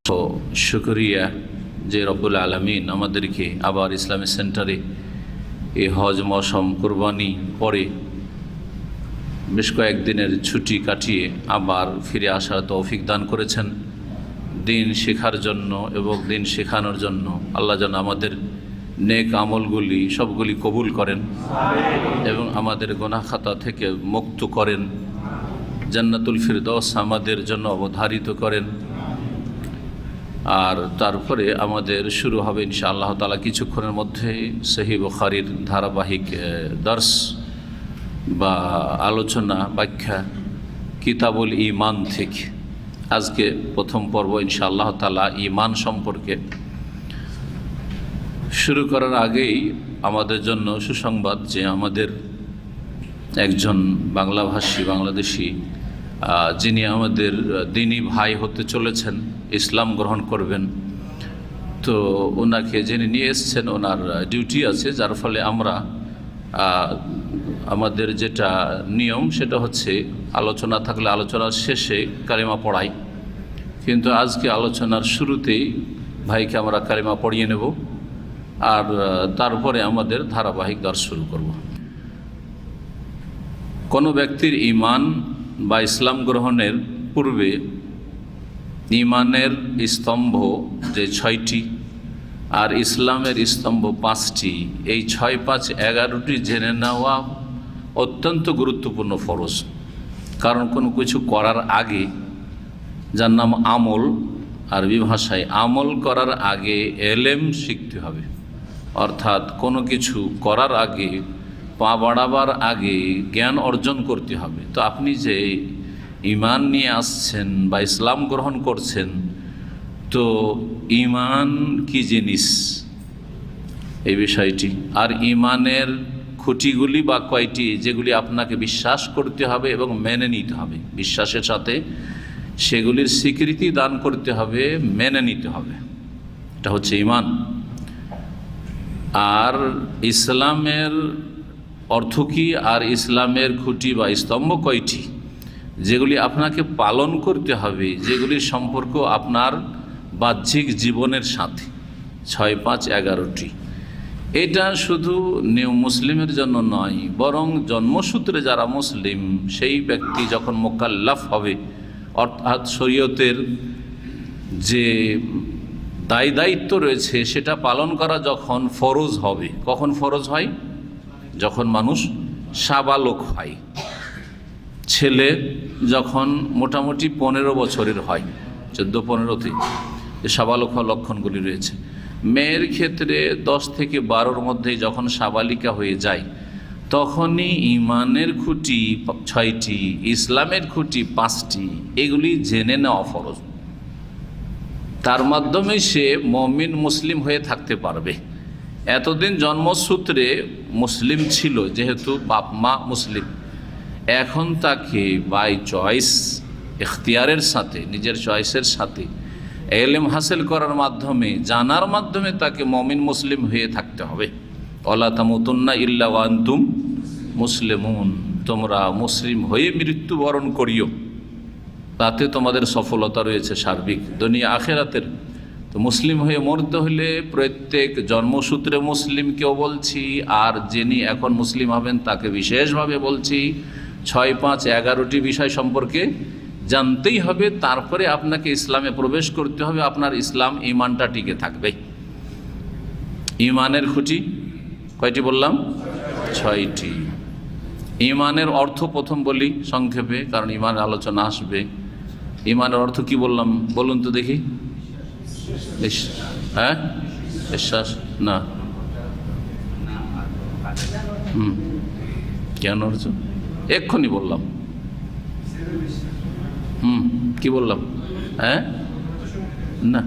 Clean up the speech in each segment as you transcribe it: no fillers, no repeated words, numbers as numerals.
তো শুকরিয়া যে রব্বুল আলামিন আমাদেরকে আবার ইসলামিক সেন্টারে এই হজ মৌসুম কুরবানি পরে বেশ কয়েকদিনের ছুটি কাটিয়ে আবার ফিরে আসার তৌফিক দান করেছেন দিন শেখার জন্য এবং দিন শেখানোর জন্য। আল্লাহ যেন আমাদের নেক আমলগুলি সবগুলি কবুল করেন এবং আমাদের গুনাহ খাতা থেকে মুক্ত করেন, জান্নাতুল ফিরদৌস আমাদের জন্য অবধারিত করেন। আর তারপরে আমাদের শুরু হবে ইনশাআল্লাহ তাআলা কিছুক্ষণের মধ্যে সহিহ বুখারীর ধারাবাহিক দর্স বা আলোচনা ব্যাখ্যা কিতাবুল ঈমান থেকে। আজকে প্রথম পর্ব ইনশাআল্লাহ তাআলা ঈমান সম্পর্কে। শুরু করার আগেই আমাদের জন্য সুসংবাদ যে আমাদের একজন বাংলাভাষী বাংলাদেশি যিনি আমাদের দিনী ভাই হতে চলেছেন, ইসলাম গ্রহণ করবেন, তো ওনাকে যিনি নিয়ে এসছেন ওনার ডিউটি আছে, যার ফলে আমরা আমাদের যেটা নিয়ম সেটা হচ্ছে আলোচনা থাকলে আলোচনার শেষে কালিমা পড়াই, কিন্তু আজকে আলোচনার শুরুতেই ভাইকে আমরা কালিমা পড়িয়ে নেব আর তারপরে আমাদের ধারাবাহিক দর্শ শুরু করব। কোনো ব্যক্তির ঈমান বা ইসলাম গ্রহণের পূর্বে ঈমানের স্তম্ভ যে 6টি আর ইসলামের স্তম্ভ 5টি, এই 6, 5, 11টি জেনে নেওয়া অত্যন্ত গুরুত্বপূর্ণ ফরজ। কারণ কোনো কিছু করার আগে, যার নাম আমল, আরবি ভাষায় আমল করার আগে এলেম শিখতে হবে। অর্থাৎ কোনো কিছু করার আগে, পা বাড়াবার আগে জ্ঞান অর্জন করতে হবে। তো আপনি যে ঈমান নিয়ে আসছেন বা ইসলাম গ্রহণ করছেন, তো ঈমান কি জিনিস এই বিষয়টি, আর ঈমানের খুঁটিগুলি বা কয়টি যেগুলি আপনাকে বিশ্বাস করতে হবে এবং মেনে নিতে হবে, বিশ্বাসের সাথে সেগুলির স্বীকৃতি দান করতে হবে, মেনে নিতে হবে, এটা হচ্ছে ঈমান। আর ইসলামের অর্থ কী আর ইসলামের খুঁটি বা স্তম্ভ কয়টি যেগুলি আপনাকে পালন করতে হবে, যেগুলির সম্পর্ক আপনার বাহ্যিক জীবনের সাথে 6, 5, 11টি। এটা শুধু নিউ মুসলিমের জন্য নয়, বরং জন্মসূত্রে যারা মুসলিম সেই ব্যক্তি যখন মোকাল্লাফ হবে, অর্থাৎ শরীয়তের যে দায়িত্ব রয়েছে সেটা পালন করা যখন ফরজ হবে। কখন ফরজ হয়? যখন মানুষ সাবালক হয়। ছেলে যখন মোটামুটি 15 বছরের হয়, 14-15তে যে সাবালক হওয়ার লক্ষণগুলি রয়েছে। মেয়ের ক্ষেত্রে 10 থেকে 12-র মধ্যে যখন সাবালিকা হয়ে যায়, তখনই ঈমানের খুঁটি 6টি, ইসলামের খুঁটি 5টি, এগুলি জেনে নেওয়া ফরজ। তার মাধ্যমে সে মুমিন মুসলিম হয়ে থাকতে পারবে। এতদিন জন্মসূত্রে মুসলিম ছিল, যেহেতু বাপ মা মুসলিম, এখন তাকে বাই চয়েস, ইখতিয়ারের সাথে, নিজের চয়েসের সাথে ইলম হাসিল করার মাধ্যমে, জানার মাধ্যমে তাকে মুমিন মুসলিম হয়ে থাকতে হবে। ওয়ালা তামুতুন্না ইল্লা ওয়া আনতুম মুসলিমুন, তোমরা মুসলিম হয়ে মৃত্যুবরণ করিও, তাতে তোমাদের সফলতা রয়েছে সার্বিক দুনিয়া আখেরাতের। তো মুসলিম হয়ে মরতে হলে প্রত্যেক জন্মসূত্রে মুসলিমকেও বলছি, আর যিনি এখন মুসলিম হবেন তাকে বিশেষভাবে বলছি, 6, 5, 11টি বিষয় সম্পর্কে জানতেই হবে। তারপরে আপনাকে ইসলামে প্রবেশ করতে হবে, আপনার ইসলাম ঈমানটা টিকে থাকবে। ঈমানের খুঁটি কয়টি বললাম? 6টি। ঈমানের অর্থ প্রথম বলি সংক্ষেপে, কারণ ঈমানের আলোচনা আসবে। ঈমানের অর্থ কি বললাম বলুন তো দেখি? হ্যাঁ, বিশ্বাস না, কেন অর্জন? এক্ষুনি বললাম। কি বললাম? হ্যাঁ, না,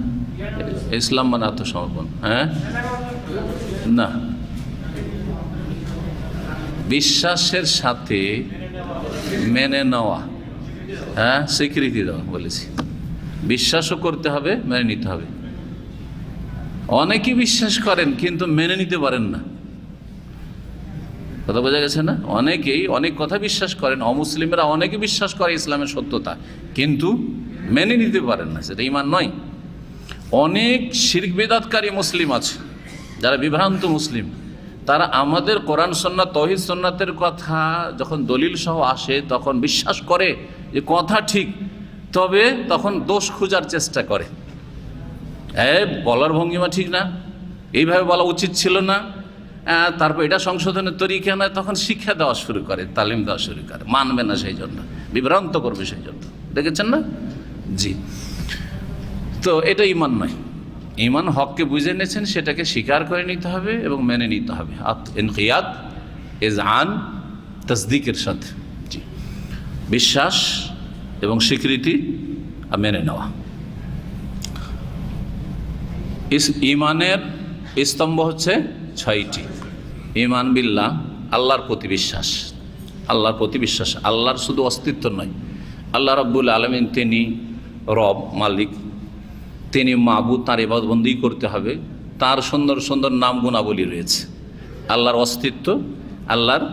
ইসলাম মানে আত্মসমর্পণ। হ্যাঁ, না, বিশ্বাসের সাথে মেনে নেওয়া, হ্যাঁ, স্বীকৃতি দেওয়া বলেছি। বিশ্বাসও করতে হবে, মেনে নিতে হবে। অনেকেই বিশ্বাস করেন কিন্তু মেনে নিতে পারেন না, কথা বোঝা গেছে না? অনেকেই অনেক কথা বিশ্বাস করেন, অমুসলিমরা অনেকে বিশ্বাস করে ইসলামের সত্যতা, কিন্তু মেনে নিতে পারেন না, সেটা ঈমান নয়। অনেক শিরক বিদআতকারী মুসলিম আছে, যারা বিভ্রান্ত মুসলিম, তারা আমাদের কোরআন সুন্নাত তৌহিদ সুন্নাতের কথা যখন দলিল সহ আসে তখন বিশ্বাস করে যে কথা ঠিক, তবে তখন দোষ খোঁজার চেষ্টা করে। বলার ভঙ্গিমা ঠিক না, এইভাবে বলা উচিত ছিল না, তারপর এটা সংশোধনের তরিকা নয়, তখন শিক্ষা দেওয়া শুরু করে, তালিম দেওয়া শুরু করে, মানবে না সেই জন্য, বিভ্রান্ত করবে সেই জন্য। দেখেছেন না? জি। তো এটা ঈমান নয়। ঈমান হককে বুঝে নিয়েছেন, সেটাকে স্বীকার করে নিতে হবে এবং মেনে নিতে হবে। ইনকিয়াদ ইজআন তাসদিকের সাথে, জি, বিশ্বাস এবং স্বীকৃতি আর মেনে নেওয়া। ঈমানের স্তম্ভ হচ্ছে 6টি। ঈমান বিল্লাহ, আল্লাহর প্রতি বিশ্বাস। আল্লাহর প্রতি বিশ্বাস, আল্লাহর শুধু অস্তিত্ব নয়, আল্লাহ রাব্বুল আলামিন তিনি রব, মালিক, তিনি মাবুদ, তার ইবাদতবন্দি করতে হবে, তার সুন্দর সুন্দর নাম গুণাবলী রয়েছে। আল্লাহর অস্তিত্ব, আল্লাহর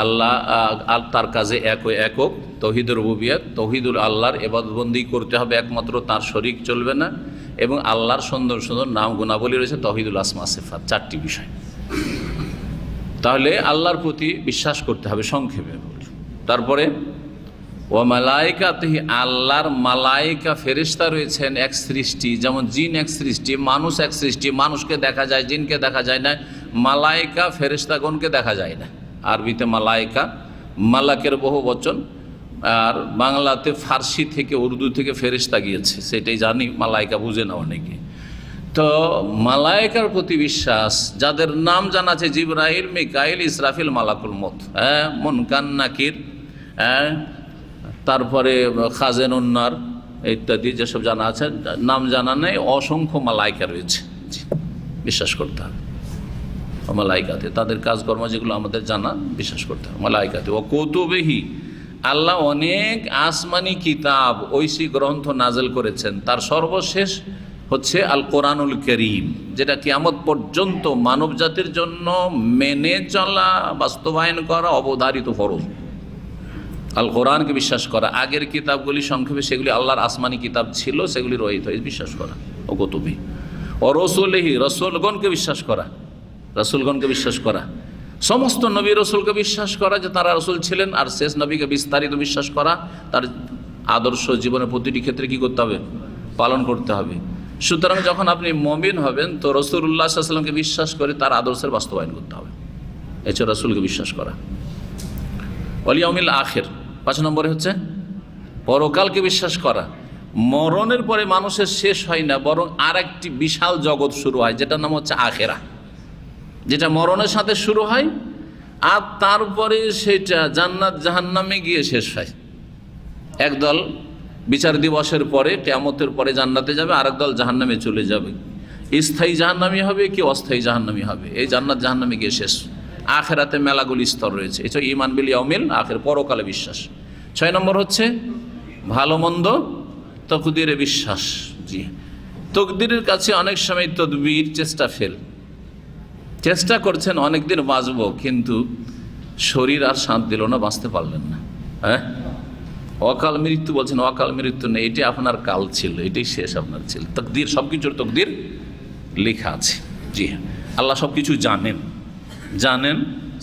আল্লাহ তার কাজে একক, তৌহিদুর রুবুবিয়ত, তৌহিদুল আল্লাহর ইবাদতবন্দি করতে হবে একমাত্র, তার শরীক চলবে না, এবং আল্লাহর সুন্দর সুন্দর নাম গুণাবলী রয়েছে, তৌহিদুল আসমা সিফাত, 4টি বিষয়। তাহলে আল্লাহর প্রতি বিশ্বাস করতে হবে সংক্ষেপে। তারপরে ও মালাইকাতিহি, আল্লাহর মালাইকা ফেরেশতা রয়েছেন এক সৃষ্টি, যেমন জিন এক সৃষ্টি, মানুষ এক সৃষ্টি। মানুষকে দেখা যায়, জিনকে দেখা যায় না, মালাইকা ফেরেশতাগণকে দেখা যায় না। আরবিতে মালাইকা মালাকের বহু বচন, আর বাংলাতে ফার্সি থেকে উর্দু থেকে ফেরেশতা গিয়েছে, সেটাই জানি, মালাইকা বুঝে না অনেকে। তো মালাইকার প্রতি বিশ্বাস, যাদের নাম জানা আছে জিবরাইল, মিকাইল, ইসরাফিল, মালাকুল মউত, মুনকার নাকির, তারপরে খাজেনুন্নার ইত্যাদি যেসব জানা আছে, নাম জানা নেই, অসংখ্য মালাইকা রয়েছে, বিশ্বাস করতে হবে। মালাইকাতে তাদের কাজকর্ম যেগুলো আমাদের জানা, বিশ্বাস করতে হবে। মালাইকাতে ও কুতুবিহি, আল্লাহ অনেক আসমানি কিতাব, ঐশী গ্রন্থ নাজেল করেছেন, তার সর্বশেষ হচ্ছে আল কোরআনুল করিম, যেটা কিয়ামত পর্যন্ত মানব জাতির জন্য মেনে চলা, বাস্তবায়ন করা অবধারিত ফরজ। আল কোরআনকে বিশ্বাস করা, আগের কিতাবগুলি সংক্ষেপে সেগুলি আল্লাহর আসমানি কিতাব ছিল, সেগুলি রহিত হয়ে বিশ্বাস করা। ও কুতুবি ও রসুলহি, রসুলগণকে বিশ্বাস করা, রসুলগণকে বিশ্বাস করা, সমস্ত নবী রসুলকে বিশ্বাস করা যে তারা রসুল ছিলেন, আর শেষ নবীকে বিস্তারিত বিশ্বাস করা, তার আদর্শ জীবনের প্রতিটি ক্ষেত্রে কী করতে হবে? পালন করতে হবে। সুতরাং যখন আপনি মুমিন হবেন, তো রাসূলুল্লাহ সাল্লাল্লাহু আলাইহি ওয়াসাল্লামকে বিশ্বাস করে তার আদর্শের বাস্তবায়ন করতে হবে। এছাড়া রাসূলকে বিশ্বাস করা। ওয়াল ইয়াউমিল আখির, 5 নম্বরে হচ্ছে পরকালকে বিশ্বাস করা। মরণের পরে মানুষের শেষ হয় না, বরং আর একটি বিশাল জগৎ শুরু হয়, যেটার নাম হচ্ছে আখেরা, যেটা মরণের সাথে শুরু হয়, আর তারপরে সেটা জান্নাত জাহান্নামে গিয়ে শেষ হয়। একদল বিচার দিবসের পরে, কিয়ামতের পরে জান্নাতে যাবে, আরেক দল জাহান্নামে চলে যাবে। স্থায়ী জাহান্নামী হবে, কি অস্থায়ী জাহান্নামী হবে, এই জান্নাত জাহান্নামে গিয়ে শেষ। আখেরাতে মেলাগুলি স্তর রয়েছে। এটা ঈমান বিল ইয়াউমিল আখির, পরকালে বিশ্বাস। 6 নম্বর হচ্ছে ভালো মন্দ তকদিরে বিশ্বাস। জি, তকদিরের কাছে অনেক সময় তদবির চেষ্টা করছেন অনেক দিন বাঁচবো, কিন্তু শরীর আর সাথ দিল না, বাঁচতে পারলেন না। অকাল মৃত্যু বলছেন, অকাল মৃত্যু নেই, এটি আপনার কাল ছিল, এটাই শেষ আপনার ছিল। তকদির, সব কিছুর তকদির লেখা আছে। জি হ্যাঁ, আল্লাহ সব কিছু জানেন,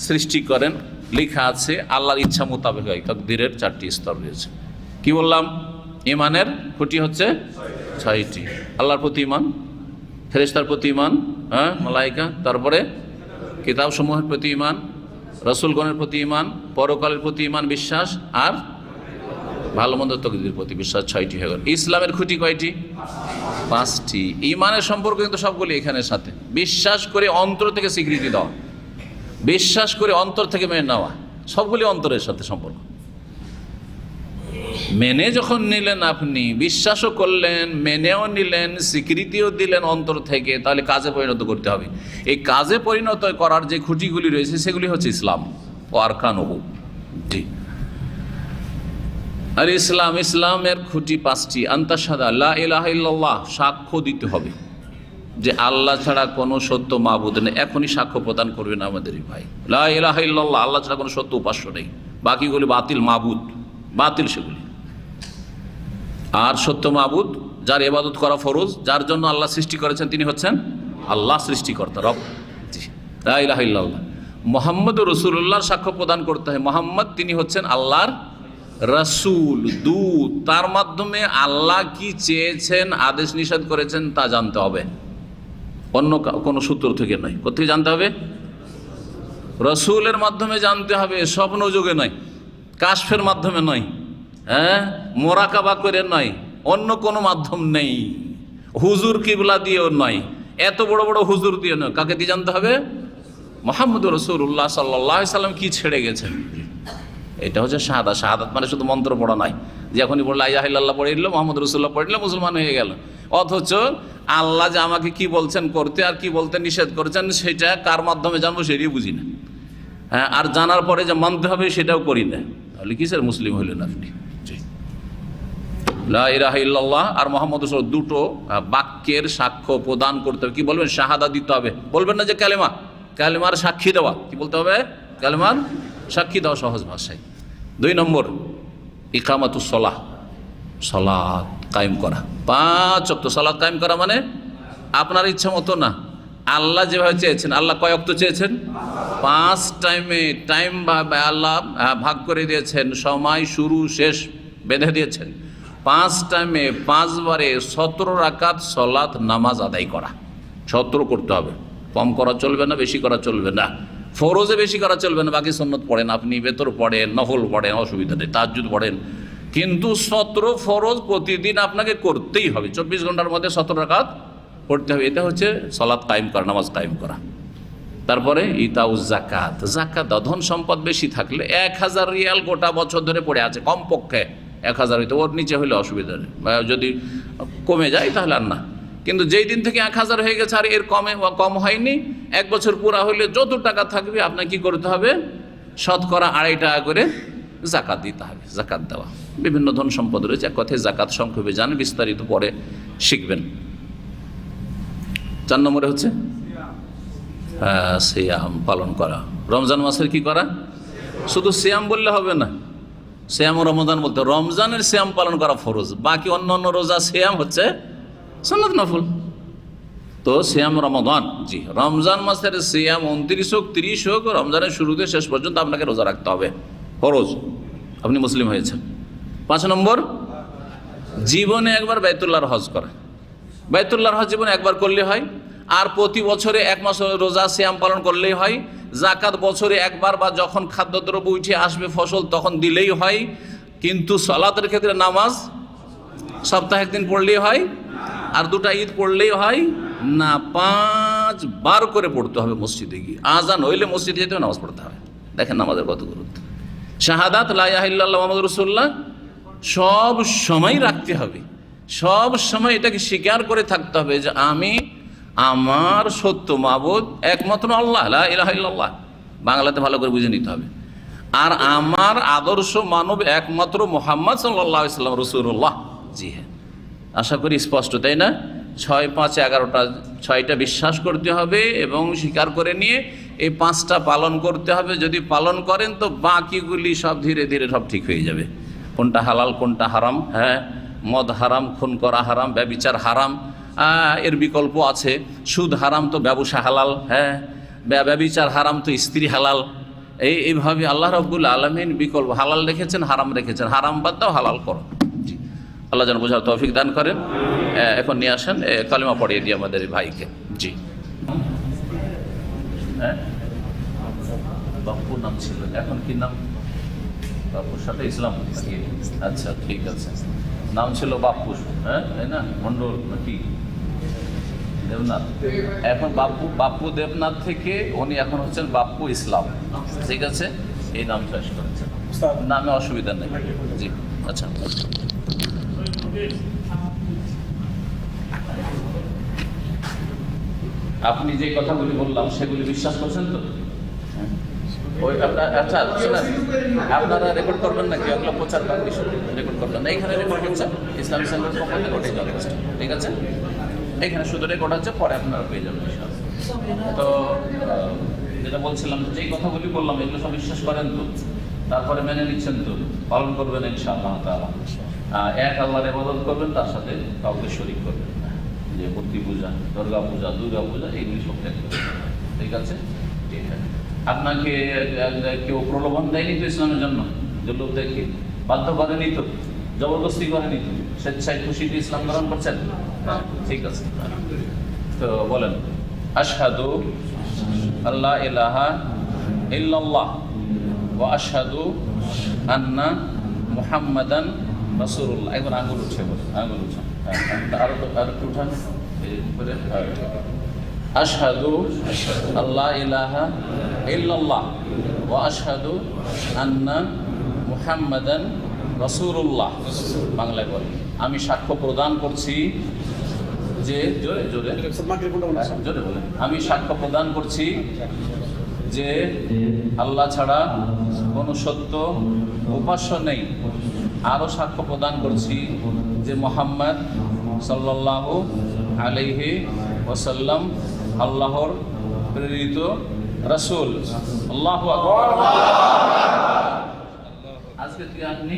সৃষ্টি করেন, লেখা আছে, আল্লাহর ইচ্ছা মোতাবেক হয়। তকদিরের 4টি স্তর রয়েছে। কি বললাম? ঈমানের খুঁটি হচ্ছে 6টি। আল্লাহর প্রতি ঈমান, ফেরেশতার প্রতি ঈমান, মালাইকা, তারপরে কিতাবসমূহের প্রতি ঈমান, রাসূলগণের প্রতি ঈমান, পরকালের প্রতি ঈমান বিশ্বাস, আর ভালো মন্দ তকদিরের প্রতি বিশ্বাস। 6টি হয়ে গেল। ইসলামের খুঁটি কয়টি? 5টি। ঈমানের সম্পর্ক কিন্তু সবগুলি এখানের সাথে। বিশ্বাস করে অন্তর থেকে স্বীকৃতি দেওয়া, বিশ্বাস করে অন্তর থেকে মেনে নেওয়া, সবগুলি অন্তরের সাথে সম্পর্ক। মেনে যখন নিলেন, আপনি বিশ্বাসও করলেন, মেনেও নিলেন, স্বীকৃতিও দিলেন অন্তর থেকে, তাহলে কাজে পরিণত করতে হবে। এই কাজে পরিণত করার যে খুঁটিগুলি রয়েছে সেগুলি হচ্ছে ইসলাম ও আরকানুহু। জি, আর ইসলামের খুঁটি 5টি। আনতাশহাদা লা ইলাহা ইল্লাল্লাহ, সাক্ষ্য দিতে হবে যে আল্লাহ ছাড়া কোনো সত্য মাবুদ নেই। এখনই সাক্ষ্য প্রদান করবেন আমাদেরই ভাই, লা ইলাহা ইল্লাল্লাহ, আল্লাহ ছাড়া কোনো সত্য উপাস্য নেই, বাকিগুলি বাতিল মাবুদ, বাতিল সেগুলি। আর সত্য মাবুদ যার ইবাদত করা ফরজ, যার জন্য আল্লাহ সৃষ্টি করেছেন তিনি হচ্ছেন আল্লাহ সৃষ্টিকর্তা রব। জি, লা ইলাহা ইল্লাল্লাহ মুহাম্মদ রাসূলুল্লাহর সাক্ষ্য প্রদান করতে হয় মোহাম্মদ তিনি হচ্ছেন আল্লাহর রাসূল, দূত। তার মাধ্যমে আল্লাহ কি চেয়েছেন, আদেশ নিষেধ করেছেন তা জানতে হবে, অন্য কোনো সূত্র থেকে নয়। কোথেকে জানতে হবে? রসুলের মাধ্যমে জানতে হবে, স্বপ্ন যোগে নয়, কাশফের মাধ্যমে নয়, হ্যাঁ, মোরাকাবা করে নয়, অন্য কোনো মাধ্যম নেই, হুজুর কিবলা দিয়েও নয়, এত বড় বড় হুজুর দিয়ে নয়। কাকে দিয়ে জানতে হবে? মুহাম্মদুর রাসূলুল্লাহ সাল্লাল্লাহু আলাইহি সাল্লাম কি ছেড়ে গেছেন। এটা হচ্ছে শাহাদাত। শাহাদাত মানে শুধু মন্ত্র পড়া নয় যে এখনই বললো লা ইলাহা ইল্লাল্লাহ পড়ে দিল, মুহাম্মদ রাসূলুল্লাহ পড়ে দিল, মুসলমান হয়ে গেল। অথচ আল্লাহ যে আমাকে কি বলছেন করতে আর কি বলতে নিষেধ করেছেন সেটা কার মাধ্যমে জানবো সেটাই বুঝি না। হ্যাঁ, আর জানার পরে যে মানতে হবে সেটাও করি না। তাহলে কিসের মুসলিম হইলেন আপনি? লা ইলাহা ইল্লাল্লাহ আর মুহাম্মদ রাসূলুল্লাহ দুটো বাক্যের সাক্ষ্য প্রদান করতে হবে। কি বলবেন? শাহাদা দিতে হবে। বলবেন না যে কালেমা, কালেমার সাক্ষী দেওয়া। কি বলতে হবে? কালেমার সাক্ষী দেওয়া, সহজ ভাষায়। 2 নম্বর ইকামাতুস সালাহ, সালাত কায়েম করা। 5 ওয়াক্ত সালাত কায়েম করা মানে আপনার ইচ্ছা মতো না, আল্লাহ যেভাবে চেয়েছেন। আল্লাহ কয় ওয়াক্ত চেয়েছেন? 5 টাইমে টাইম আল্লাহ ভাগ করে দিয়েছেন, সময় শুরু শেষ বেঁধে দিয়েছেন। 5 টাইমে 5 বারে 17 রাকাত সালাত নামাজ আদায় করা। 17 করতে হবে, কম করা চলবে না, বেশি করা চলবে না। ফরজে বেশি করা চলবে না, বাকি সুন্নত পড়েন আপনি, বেতর পড়েন, নফল পড়েন, অসুবিধা নেই, তাহাজ্জুদ পড়েন, কিন্তু 17 ফরজ প্রতিদিন আপনাকে করতেই হবে। 24 ঘন্টার মধ্যে 17 রাকাত পড়তে হবে। এটা হচ্ছে সালাত কায়েম করা, নামাজ কায়েম করা। তারপরে ইতাউজ যাকাত, যাকাত দাও। ধন সম্পদ বেশি থাকলে 1000 রিয়াল গোটা বছর ধরে পড়ে আছে, কমপক্ষে 1000 হইতে, ওর নিচে হলে অসুবিধা নেই, যদি কমে যায় তাহলে আর না। কিন্তু যেই দিন থেকে 1000 হয়ে গেছে আর এর কম হয়নি, 1 বছর পুরা হইলে যত টাকা থাকবে আপনার কি করতে হবে? শতকরা 2.5 টাকা করে যাকাত দিতে হবে। যাকাত দেওয়া, বিভিন্ন ধন সম্পদ রয়েছে, এক কথায় যাকাত সংক্ষেপে জানেন, বিস্তারিত পরে শিখবেন। 4 নম্বরে হচ্ছে সিয়াম পালন করা। রমজান মাসের কি করা? শুধু সিয়াম বললে হবে না, সিয়াম ও রমজান বলতে রমজানের সিয়াম পালন করা ফরজ, বাকি অন্য অন্য রোজা সিয়াম হচ্ছে সুন্নাত নফল। তো সিয়াম রমাদান, জি, রমজান মাসের সিয়াম 29 হোক 30 হোক, রমজানের শুরুতে শেষ পর্যন্ত আপনাকে রোজা রাখতে হবে, ফরজ। আপনি মুসলিম হয়েছেন। 5 নম্বর জীবনে একবার বাইতুল্লাহর হজ করা। বাইতুল্লাহর হজ জীবনে একবার করলে হয়, আর প্রতি বছরে 1 মাস রোজা সিয়াম পালন করলেই হয়। যাকাত বছরে একবার বা যখন খাদ্যদ্রব্য উঠে আসবে ফসল তখন দিলেই হয়। কিন্তু সালাতের ক্ষেত্রে নামাজ সপ্তাহে 1 দিন পড়লেই হয়, আর 2টা ঈদ পড়লেই হয় না, 5 বার করে পড়তে হবে মসজিদে গিয়ে। আজান হইলে মসজিদে যেতে হবে, নামাজ পড়তে হবে। দেখেন নামাজের কত গুরুত্ব। শাহাদাত লা ইলাহা ইল্লাল্লাহ মুহাম্মাদুর রাসূলুল্লাহ সব সময় রাখতে হবে, সব সময় এটাকে স্বীকার করে থাকতে হবে যে আমি, আমার সত্য মাবুদ একমাত্র আল্লাহ, লা ইলাহা ইল্লাল্লাহ, বাংলাতে ভালো করে বুঝে নিতে হবে। আর আমার আদর্শ মানব একমাত্র মুহাম্মদ সাল্লাল্লাহু আলাইহি ওয়াসাল্লাম রাসূলুল্লাহ। জি হ্যাঁ, আশা করি স্পষ্ট, তাই না? 6, 5, 11টা 6টা বিশ্বাস করতে হবে এবং স্বীকার করে নিয়ে এই 5টা পালন করতে হবে। যদি পালন করেন তো বাকিগুলি সব ধীরে ধীরে সব ঠিক হয়ে যাবে। কোনটা হালাল কোনটা হারাম, হ্যাঁ, মদ হারাম, খুন করা হারাম, ব্যভিচার হারাম, এর বিকল্প আছে। সুদ হারাম তো ব্যবসা হালাল, হ্যাঁ, ব্যভিচার হারাম তো স্ত্রী হালাল। এইভাবে আল্লাহ রাব্বুল আলামিন বিকল্প হালাল রেখেছেন, হারাম রেখেছেন। হারাম বাদ দাও, হালাল করো। জি, আল্লাহ যেন বোঝার তৌফিক দান করেন। এখন নিয়ে আসেন কালিমা পড়িয়ে দিই আমাদের ভাইকে। জি, হ্যাঁ, বাপ্পুর নাম ছিল, এখন কি নাম? বাপ্পুর সাথে ইসলাম। আচ্ছা, ঠিক আছে, নাম ছিল বাপ্পু, হ্যাঁ, তাই না? মন্ডল নাকি দেবনাথ? এখন বাপ্পু দেবনাথ থেকে উনি এখন হচ্ছেন বাপ্পু ইসলাম। ঠিক আছে, এই নাম চাষ করেছেন, নামে অসুবিধা নেই। জি, আচ্ছা। আপনি যে কথাগুলি বললাম সেগুলি বিশ্বাস করছেন তো? ওই আপনার, আচ্ছা শোনেন, আপনারা রেকর্ড করবেন নাকি? ওগুলো প্রচার রেকর্ড করবেন না, এইখানে রেকর্ড হচ্ছে ইসলামী সেন্টারের পক্ষ থেকে, ওটাই যথেষ্ট। ঠিক আছে, এখানে শুধু রেকর্ড হচ্ছে, পরে আপনারা পেয়ে যাবেন। তো যেটা বলছিলাম, যেই কথাগুলি বললাম এগুলো সব বিশ্বাস করেন তো? তারপরে মেনে নিচ্ছেন তো? পালন করবেন ইনশাআল্লাহ তাআলা? এক আল্লাহর ইবাদত করবেন, তার সাথে কাউকে শরীক করবেন না। যে মূর্তি পূজা, দুর্গা পূজা, এইগুলি সব ত্যাগ করবেন। ঠিক আছে, ঠিক আছে। আপনাকে কেউ প্রলোভন দেয়নি তো ইসলামের জন্য, যে লোক দেখে বাধ্য করেনি তো, জবরদস্তি করেনি তো, স্বেচ্ছায় খুশিতে ইসলাম গ্রহণ করছেন? ঠিক আছে। তো বলেন, আশহাদু আল্লা ইলাহা ইল্লাল্লাহ ওয়া আশহাদু আন্না মুহাম্মাদান রাসূলুল্লাহ। একবার আঙ্গুল উঠে বলেন, আঙ্গুল উঠান, আরো একটু উঠান। আশহাদু আল্লা ইলাহা ইল্লাল্লাহ ওয়া আশহাদু আন্না মুহাম্মাদান রাসূলুল্লাহ। বাংলায় বলেন, আমি সাক্ষ্য প্রদান করছি যে, জোরে জোরে জোরে বলেন, আমি সাক্ষ্য প্রদান করছি যে আল্লাহ ছাড়া কোনো সত্য উপাস্য নেই। আরও সাক্ষ্য প্রদান করছি যে মুহাম্মদ সাল্লাল্লাহু আলাইহি ওয়াসাল্লাম আল্লাহর প্রেরিত রাসূল। আল্লাহু আকবার। আজকে তুই আপনি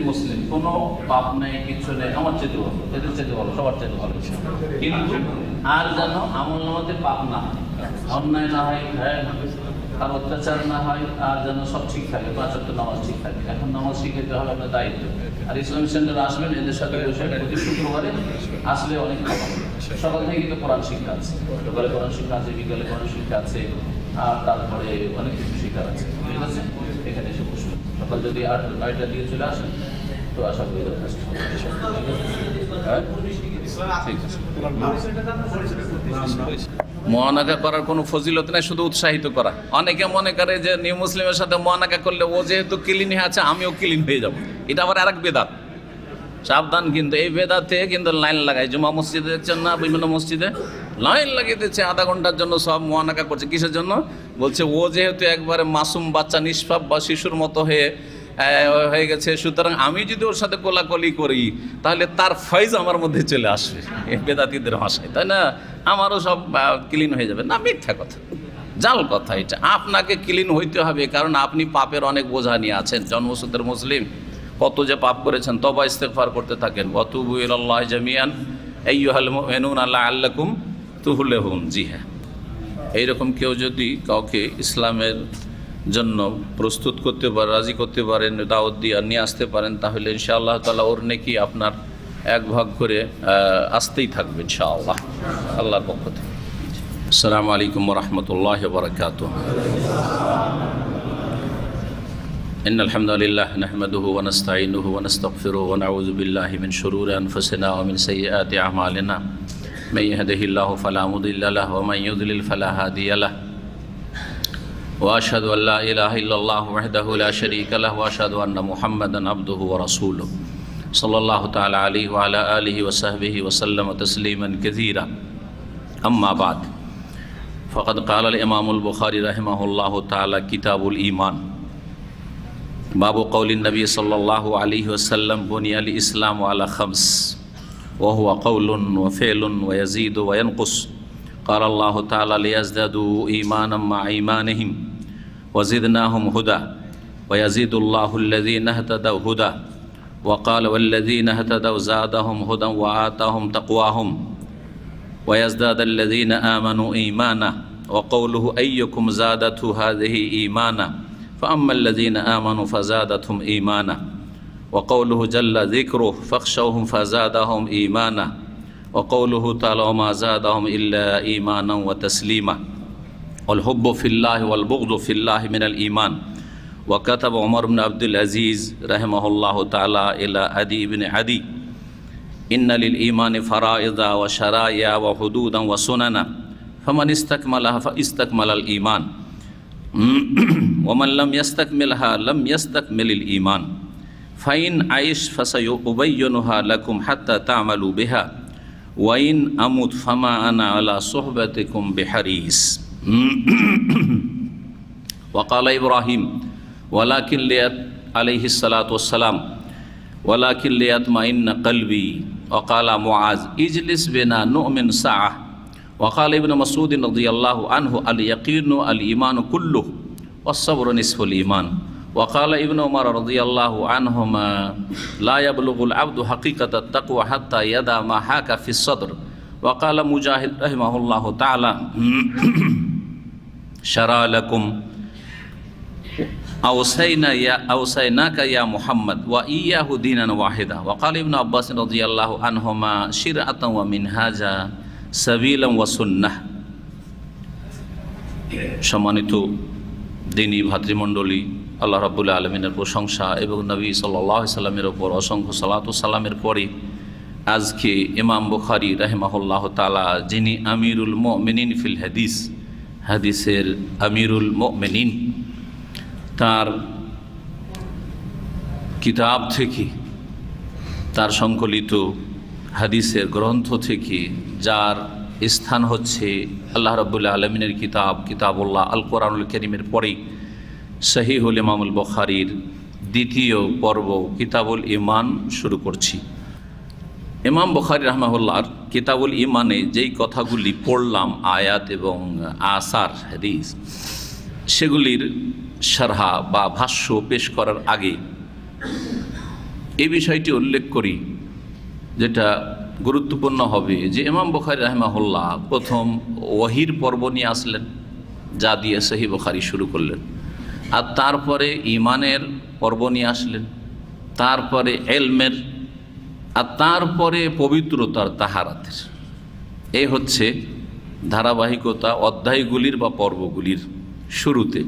মুসলিম, কোনো পাপ নেই, কিছু নেই, আমার চেয়ে ভালো, এদের চেয়ে ভালো, সবার চেয়ে ভালো, কিন্তু আর যেন আমল নামাতে পাপ না হয়, অন্যায় না হয়, আর অত্যাচার না হয়, আর যেন সব ঠিক থাকে, 5 ওয়াক্ত নামাজ ঠিক থাকে। এখন নামাজ শিখাতে হবে আপনার দায়িত্ব। আর ইসলামিক সেন্টারে আসবেন, এদের সাথে বসে প্রতি শুক্রবারে আসলে অনেক ভালো। সকাল থেকে কিন্তু কোরআন শিক্ষা আছে, সকালে কোরআন শিক্ষা আছে, বিকালে কোরআন শিক্ষা আছে, আর তারপরে অনেক কিছু শিক্ষার আছে। ঠিক আছে, এখানে এসে বসবেন। সকাল যদি 8-9টা দিয়ে চলে আসেন তো আশা করি যথেষ্ট। মুআনাকা করার কোনো ফজিলত নেই, শুধু উৎসাহিত করা। অনেকে মনে করে যে নিউ মুসলিমের সাথে মুআনাকা করলে ও যেহেতু ক্লিন হয়ে আছে আমিও ক্লিন হয়ে যাব, এটা আবার আরেক বেদাত। সাবধান, কিন্তু এই বেদাতে কিন্তু লাইন লাগায়। জুমা মসজিদে দেখছেন না, বিভিন্ন মসজিদে লাইন লাগিয়ে দিচ্ছে, আধা ঘন্টার জন্য সব মুআনাকা করছে। কিসের জন্য? বলছে ও যেহেতু একবারে মাসুম বাচ্চা, নিষ্পাপ বা শিশুর মতো হয়ে গেছে, সুতরাং আমি যদি ওর সাথে কোলাকলি করি তাহলে তার ফয়েজ আমার মধ্যে চলে আসবে, বেদাতীদের ভাষায়, তাই না? আমারও সব ক্লিন হয়ে যাবে। না, মিথ্যা কথা, জাল কথা এটা। আপনাকে ক্লিন হইতে হবে, কারণ আপনি পাপের অনেক বোঝা নিয়ে আছেন। জন্মসূত্রের মুসলিম, কত যে পাপ করেছেন, তওবা ইস্তেগফার করতে থাকেন। ওয়াতুবু ইলাল্লাহি জামিআন আইয়ুহাল মুমিনুনা লাআল্লাকুম তুফলিহুন। জি হ্যাঁ, এইরকম কেউ যদি কাউকে ইসলামের জন্য প্রস্তুত করতে পারে, রাজি করতে পারেন, দাওয়াত দিয়ে নিয়ে আসতে পারেন, তাহলে ইনশাআল্লাহ তাআলা ওর নেকি আপনার এক ভাগ করে আসতেই থাকবে ইনশাআল্লাহ আল্লাহর পক্ষ থেকে। আসসালামু আলাইকুম ওয়া রাহমাতুল্লাহি ওয়া বারাকাতুহু। ইন্নাল হামদালিল্লাহ নাহমাদুহু ওয়া নাস্তাঈনুহু ওয়া নাস্তাগফিরুহু ওয়া নাউযু বিল্লাহি মিন শুরুরি আনফুসিনা ওয়া মিন সাইয়্যাতি আ'মালিনা। মান ইয়াহদিহিল্লাহু ফালা মুদিল্লা লাহু ওয়া মান ইউদ্লিল ফালা হাদিয়া লাহু। وأشهد أن لا إله إلا الله وحده لا شريك له وأشهد أن محمدا عبده ورسوله صلى الله تعالى عليه وعلى آله وصحبه وسلم تسليما كثيرا. أما بعد، فقد قال الإمام البخاري رحمه الله تعالى كتاب الإيمان، باب قول النبي صلى الله عليه وسلم بني الإسلام على 5 وهو قول وفعل ويزيد وينقص. قال الله تعالى ليزدادوا إيمانا مع إيمانهم وزدناهم هدى ويزيد الله الذين اهتدوا هدى. وقال والذين اهتدوا زادهم هدى وآتاهم تقواهم ويزداد الذين آمنوا إيمانا. وقوله أيكم زادته هذه إيمانا فأما الذين آمنوا فزادتهم إيمانا. وقوله جل ذكره فاخشوهم فزادهم إيمانا. وقوله تعالى وما زادهم إلا إيمانا وتسليما. والحب في الله والبغض في الله من الإيمان. وكتب عمر بن عبد العزيز رحمه الله تعالى إلى عدي بن عدي إن للإيمان فرائض وشرائع وحدودا وسننا فمن استكملها فاستكمل الإيمان ومن لم يستكملها لم يستكمل الإيمان. فإن عيش فسيبينها لكم حتى تعملوا بها ওয়াইন আমুত ফামা আনা আলা সুহবাতিকুম বিহারিস। ওয়াকালা ইব্রাহিম ওয়ালাকিন লিয়াত আলাইহিস সালাতু ওয়াসসালাম ওয়ালাকিন লিয়াতমাইন্না কলবি। ওয়াকালা মুআজ ইজলিস বিনা নুমিন সাআহ। ওয়াকালা ইবনে মাসউদ রাদিয়াল্লাহু আনহু আল ইয়াকিনু আল ঈমানু কুল্লুহু ওয়াস সাবরু নিসফুল ঈমান ওয়াকাল ইবনে উমর রাদিয়াল্লাহু আনহুমা লা ইয়াবলুগুল আবদু হাকিকাতাত তাকওয়া হাত্তা ইয়াদা মা হাকা ফিস সদর। ওয়াকাল মুজাহিদ রাহিমাহুল্লাহু তাআলা শারা লাকুম আওসাইনাকা ইয়া মুহাম্মদ ওয়া ইয়াহু দীনান ওয়াহিদা। ওয়াকাল ইবনে আব্বাস রাদিয়াল্লাহু আনহুমা শিরআতান ওয়া মিনহাজা সাবিলান ওয়া সুন্নাহ। সম্মানিত দ্বীনী ভাতৃমণ্ডলী, আল্লাহ রাব্বুল আলামিনের প্রশংসা এবং নবী সাল্লাল্লাহু আলাইহি সাল্লামের ওপর অসংখ্য সালাত ও সালামের পরে আজকে ইমাম বুখারী রাহিমাহুল্লাহু তাআলা, যিনি আমিরুল মুমিনিন ফিল হাদিস, হাদিসের আমিরুল মুমিনিন, তার কিতাব থেকে, তার সংকলিত হাদিসের গ্রন্থ থেকে, যার স্থান হচ্ছে আল্লাহ রাব্বুল আলামিনের কিতাব কিতাবুল্লাহ আল কোরআনুল কারীমের পরে সহিহুল ইমামুল বুখারীর দ্বিতীয় পর্ব কিতাবুল ঈমান শুরু করছি। ইমাম বুখারী রাহিমাহুল্লাহর কিতাবুল ঈমানে যেই কথাগুলি পড়লাম, আয়াত এবং আসার হাদিস, সেগুলির শারহা বা ভাষ্য পেশ করার আগে এই বিষয়টি উল্লেখ করি, যেটা গুরুত্বপূর্ণ হবে, যে ইমাম বুখারী রাহিমাহুল্লাহ প্রথম ওয়াহির পর্ব নিয়ে আসলেন, যা দিয়ে সহিহ বুখারী শুরু করলেন, আর তারপরে ঈমানের পর্ব নিয়ে আসলেন, তারপরে ইলমের, আর তারপরে পবিত্রতার তাহারাতের। এই হচ্ছে ধারাবাহিকতা অধ্যায়গুলির বা পর্বগুলির শুরুতে।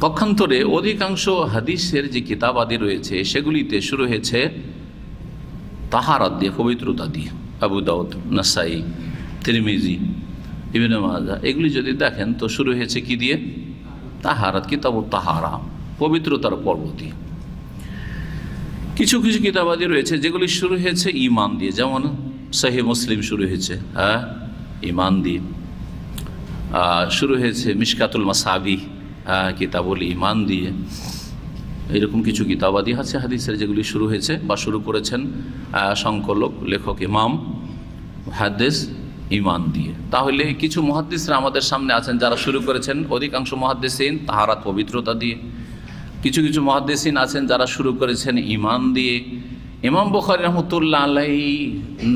পক্ষান্তরে অধিকাংশ হাদিসের যে কিতাবাদি রয়েছে সেগুলিতে শুরু হয়েছে তাহারাত দিয়ে, পবিত্রতা দিয়ে। আবু দাউদ, নাসাই, তিরমিজি, ইবনে মাজাহ, এগুলি যদি দেখেন তো শুরু হয়েছে কি দিয়ে? তাহারাত, কিতাবুত তাহারা, পবিত্রতার পর্ব দিয়ে। কিছু কিছু কিতাবাদি রয়েছে যেগুলি শুরু হয়েছে ঈমান দিয়ে, যেমন সহিহ মুসলিম শুরু হয়েছে ঈমান দিয়ে, শুরু হয়েছে মিশকাতুল মাসাবিহ কিতাবুল ঈমান দিয়ে। এরকম কিছু কিতাবাদি আছে হাদিসের যেগুলি শুরু হয়েছে বা শুরু করেছেন সংকলক, লেখক, ইমাম হাদিস ঈমান দিয়ে। তাহলে কিছু মুহাদ্দিসরা আমাদের সামনে আছেন যারা শুরু করেছেন, অধিকাংশ মুহাদ্দিসিন তাহারাত, পবিত্রতা দিয়ে। কিছু কিছু মুহাদ্দিসিন আছেন যারা শুরু করেছেন ঈমান দিয়ে। ইমাম বুখারী রাহমাতুল্লাহ আলাইহি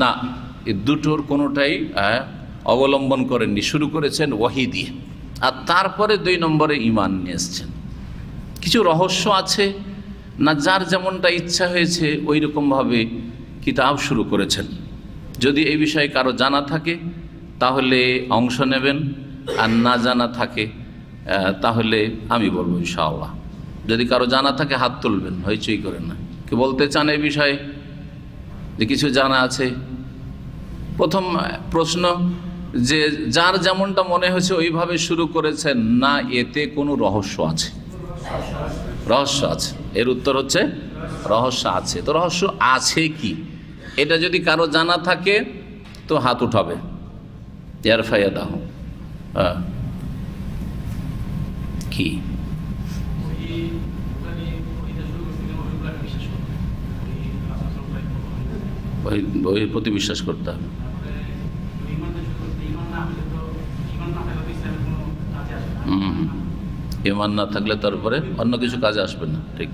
না, এই দুটোর কোনোটাই অবলম্বন করেননি, শুরু করেছেন ওয়াহি দিয়ে, আর তারপরে 2 নম্বরে ঈমান নিয়ে এসছেন। কিছু রহস্য আছে না, যার যেমনটা ইচ্ছা হয়েছে ওই রকমভাবে কিতাব শুরু করেছেন। যদি এই বিষয়ে কারো জানা থাকে তাহলে অংশ নেবেন, আর না জানা থাকে তাহলে আমি বলবো ইনশাআল্লাহ। যদি কারো জানা থাকে হাত তুলবেন, হইচই করেন না। কি বলতে চান এই বিষয়ে, যে কিছু জানা আছে? প্রথম প্রশ্ন, যে যার যেমনটা মনে হয়েছে ওইভাবে শুরু করেছেন, না এতে কোনো রহস্য আছে? রহস্য আছে। এর উত্তর হচ্ছে রহস্য আছে। তো রহস্য আছে কি, এটা যদি কারো জানা থাকে তো হাত উঠাবে। ইয়ারফায়াদাহ, কি বইয়ের প্রতি বিশ্বাস করতে হবে। ঈমান না থাকলে তারপরে অন্য কিছু কাজে আসবে না। ঠিক।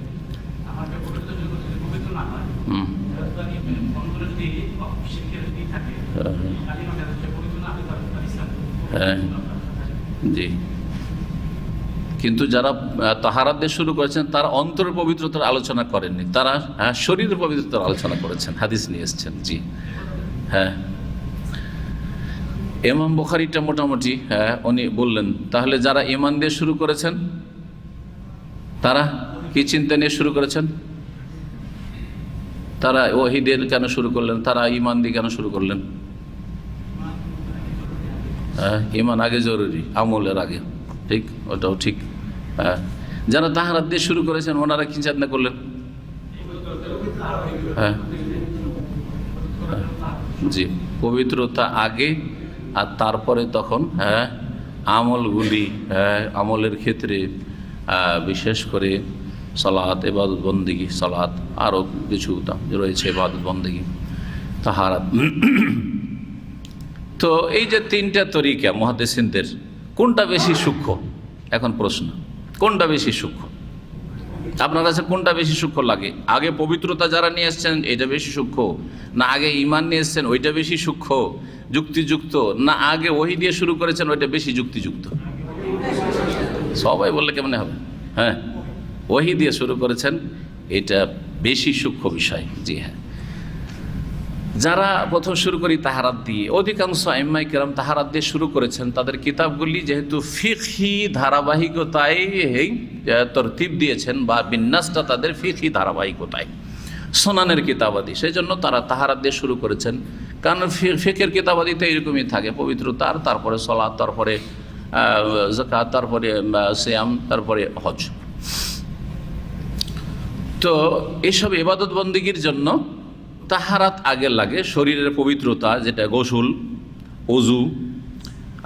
হ্যাঁ, জি। কিন্তু যারা তাহারাত দিয়ে শুরু করেছেন তারা অন্তরের পবিত্রতার আলোচনা করেননি, তারা শরীরের পবিত্রতার আলোচনা করেছেন, হাদিস নিয়ে এসছেন। জি হ্যাঁ, ইমাম বুখারীটা মোটামুটি উনি বললেন। তাহলে যারা ঈমান দিয়ে শুরু করেছেন তারা কি চিন্তা নিয়ে শুরু করেছেন? তারা ওহী দিয়ে কেন শুরু করলেন? তারা ঈমান দিয়ে কেন শুরু করলেন? ঈমান আগে জরুরি, আমলের আগে। ঠিক, ওটাও ঠিক। যারা তাহারাত দিয়ে শুরু করেছেন ওনারা কি চিন্তা করলেন? হ্যাঁ জি, পবিত্রতা আগে, আর তারপরে তখন আমলগুলি, আমলের ক্ষেত্রে বিশেষ করে সালাত, ইবাদত বন্দেগী, সালাত, আরও কিছু রয়েছে ইবাদত বন্দেগী, তাহারাত। তো এই যে 3টা তরিকা মুহাদ্দিসিনদের, কোনটা বেশি সূক্ষ্ম? এখন প্রশ্ন, কোনটা বেশি সূক্ষ্ম? আপনার কাছে কোনটা বেশি সূক্ষ্ম লাগে? আগে পবিত্রতা যারা নিয়ে এসছেন এটা বেশি সূক্ষ্ম, না আগে ঈমান নিয়ে এসছেন ওইটা বেশি সূক্ষ্ম যুক্তিযুক্ত, না আগে ওহী দিয়ে শুরু করেছেন ওইটা বেশি যুক্তিযুক্ত? সবাই বললে কেমন হবে? হ্যাঁ, ওহী দিয়ে শুরু করেছেন, এটা বেশি সূক্ষ্ম বিষয়। জি হ্যাঁ, যারা প্রথম শুরু করি তাহারাত দিয়ে, অধিকাংশ আইম্মায়ে কেরাম তাহারাত দিয়ে শুরু করেছেন। তাদের কিতাবগুলি যেহেতু ফিকহি ধারাবাহিকতায় তরতিব দিয়েছেন বা বিন্যাসটা তাদের ফিকহি ধারাবাহিকতায়, সুনানের কিতাবাদি, সেই জন্য তারা তাহারাত দিয়ে শুরু করেছেন। কারণ ফিকের কিতাবাদিতে এরকমই থাকে, পবিত্রতার, তারপরে সলাত, তারপরে যাকাত, তারপরে সিয়াম, তারপরে হজ। তো এইসব ইবাদত বন্দেগীর জন্য তাহারাত আগে লাগে। শরীরের পবিত্রতা, যেটা গোসল, ওযু,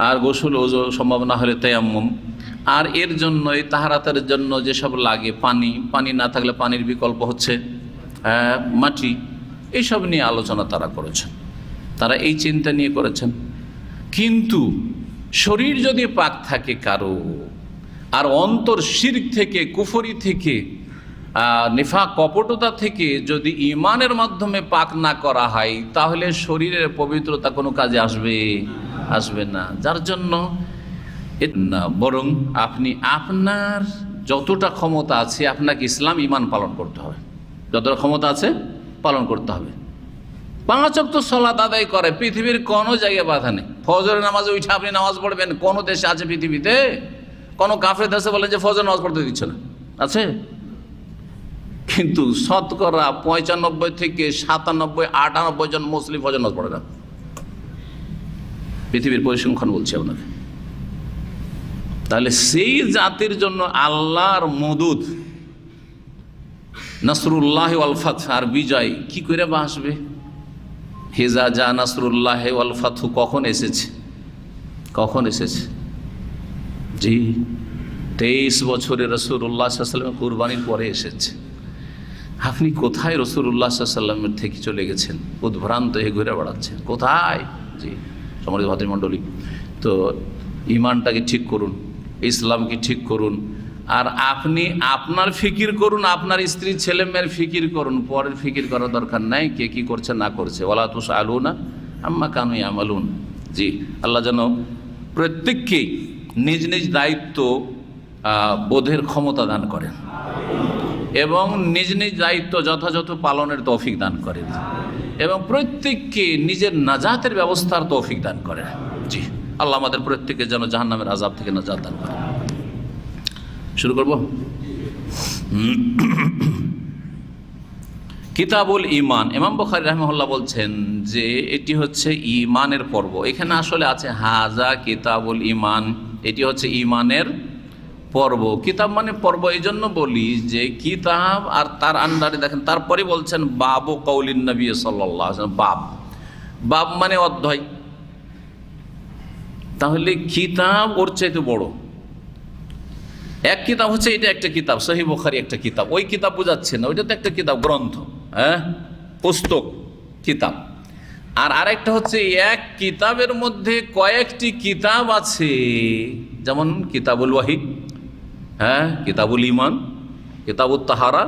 আর গোসল ওযু সম্ভব না হলে তায়াম্মুম, আর এর জন্য এই তাহারাতের জন্য যেসব লাগে পানি, পানি না থাকলে পানির বিকল্প হচ্ছে মাটি, এইসব নিয়ে আলোচনা তারা করেছেন, তারা এই চিন্তা নিয়ে করেছেন। কিন্তু শরীর যদি পাক থাকে কারো, আর অন্তর শিরক থেকে, কুফরি থেকে, নিফাক কপটতা থেকে যদি ঈমানের মাধ্যমে পাক না করা হয়, তাহলে শরীরের পবিত্রতা কোনো কাজে আসবে না। যার জন্য না, বরং আপনি আপনার যতটা ক্ষমতা আছে আপনাকে ইসলাম ঈমান পালন করতে হবে, যতটা ক্ষমতা আছে পালন করতে হবে। 5 ওয়াক্ত সালাত আদায় করে, পৃথিবীর কোনো জায়গায় বাধা নেই। ফজরের নামাজে উঠে আপনি নামাজ পড়বেন, কোন দেশে আছে পৃথিবীতে? কোনো কাফের দেশে বলেন যে ফজর নামাজ পড়তে দিচ্ছে না, আছে? কিন্তু শতকরা 95 থেকে 97, 98 জন মুসলিম ফজর নামাজ পড়ে না, পৃথিবীর পরিসংখ্যান বলছে আপনাকে। তাহলে সেই জাতির জন্য আল্লাহর মদুদ, নাসরুল্লাহ ওয়াল ফাতহ, আর বিজয় কি করে আসবে? হেজা যা নাসরুল্লাহ ওয়াল ফাতহু কখন এসেছে? কখন এসেছে? জি, 23 বছরে রাসূলুল্লাহ সাল্লাল্লাহু আলাইহি ওয়াসাল্লাম কুরবানির পরে এসেছে। আপনি কোথায় রাসূলুল্লাহ সাল্লাল্লাহু আলাইহি ওয়াসাল্লামের থেকে চলে গেছেন? উদ্ভ্রান্ত হয়ে ঘুরে বেড়াচ্ছেন কোথায়? জি সম্মানিত ভাতৃমণ্ডলী, তো ঈমানটাকে ঠিক করুন, ইসলামকে ঠিক করুন, আর আপনি আপনার ফিকির করুন, আপনার স্ত্রী ছেলে মেয়ের ফিকির করুন, পরের ফিকির করার দরকার নাই কে কি করছে না করছে। ওয়ালা তুসআলুনা আম্মা কানু ইয়ামালুন। জি, আল্লাহ যেন প্রত্যেককে নিজ নিজ দায়িত্ব বোধের ক্ষমতা দান করেন এবং নিজ নিজ দায়িত্ব যথাযথ পালনের তৌফিক দান করেন এবং প্রত্যেককে নিজের নাজাতের ব্যবস্থার তৌফিক দান করেন। জি, আল্লাহ আমাদের প্রত্যেককে যেন জাহান্নামের আযাব থেকে নাজাত দান করেন। শুরু করব। কিতাবুল ঈমান, ইমাম বুখারী রাহিমাহুল্লাহ বলছেন যে এটি হচ্ছে ঈমানের পর্ব। এখানে আসলে আছে হাজা কিতাবুল ঈমান, এটি হচ্ছে ঈমানের পর্ব। কিতাব মানে পর্ব, এই জন্য বলি যে কিতাব আর তার আন্ডারে দেখেন, তারপরে বলছেন বাবু কৌলিন নবী সাল্লাল্লাহু আলাইহি ওয়াসাল্লাম। বাব মানে অধ্যায়। তাহলে কিতাব ওর চাইতে বড়। এক কিতাব হচ্ছে এটা একটা কিতাব, সহিহ বুখারী একটা কিতাব, ওই কিতাব বোঝাচ্ছে না, ওইটা তো একটা কিতাব, গ্রন্থ, হ্যাঁ, পুস্তক, কিতাব। আর আরেকটা হচ্ছে এক কিতাবের মধ্যে কয়েকটি কিতাব আছে, যেমন কিতাবুল ওয়াহি, হ্যাঁ, কিতাবুল ঈমান, কিতাবুত তাহারা,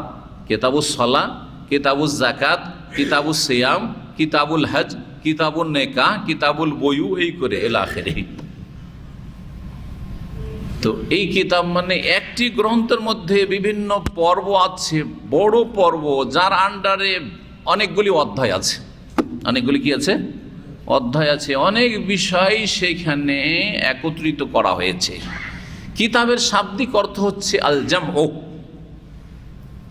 কিতাবুস সালাহ, কিতাবুজ যাকাত, কিতাবুস সিয়াম, কিতাবুল হজ, কিতাবুল নিকাহ, কিতাবুল বুয়ু, এই করে ইলা আখিরি। তো এই কিতাব মানে একটি গ্রন্থের মধ্যে বিভিন্ন পর্ব আছে, বড় পর্ব, যার আন্ডারে অনেকগুলি অধ্যায় আছে। অনেকগুলি কি আছে? অধ্যায় আছে, অনেক বিষয় সেখানে একত্রিত করা হয়েছে। কিতাবের শাব্দিক অর্থ হচ্ছে আল জামউ।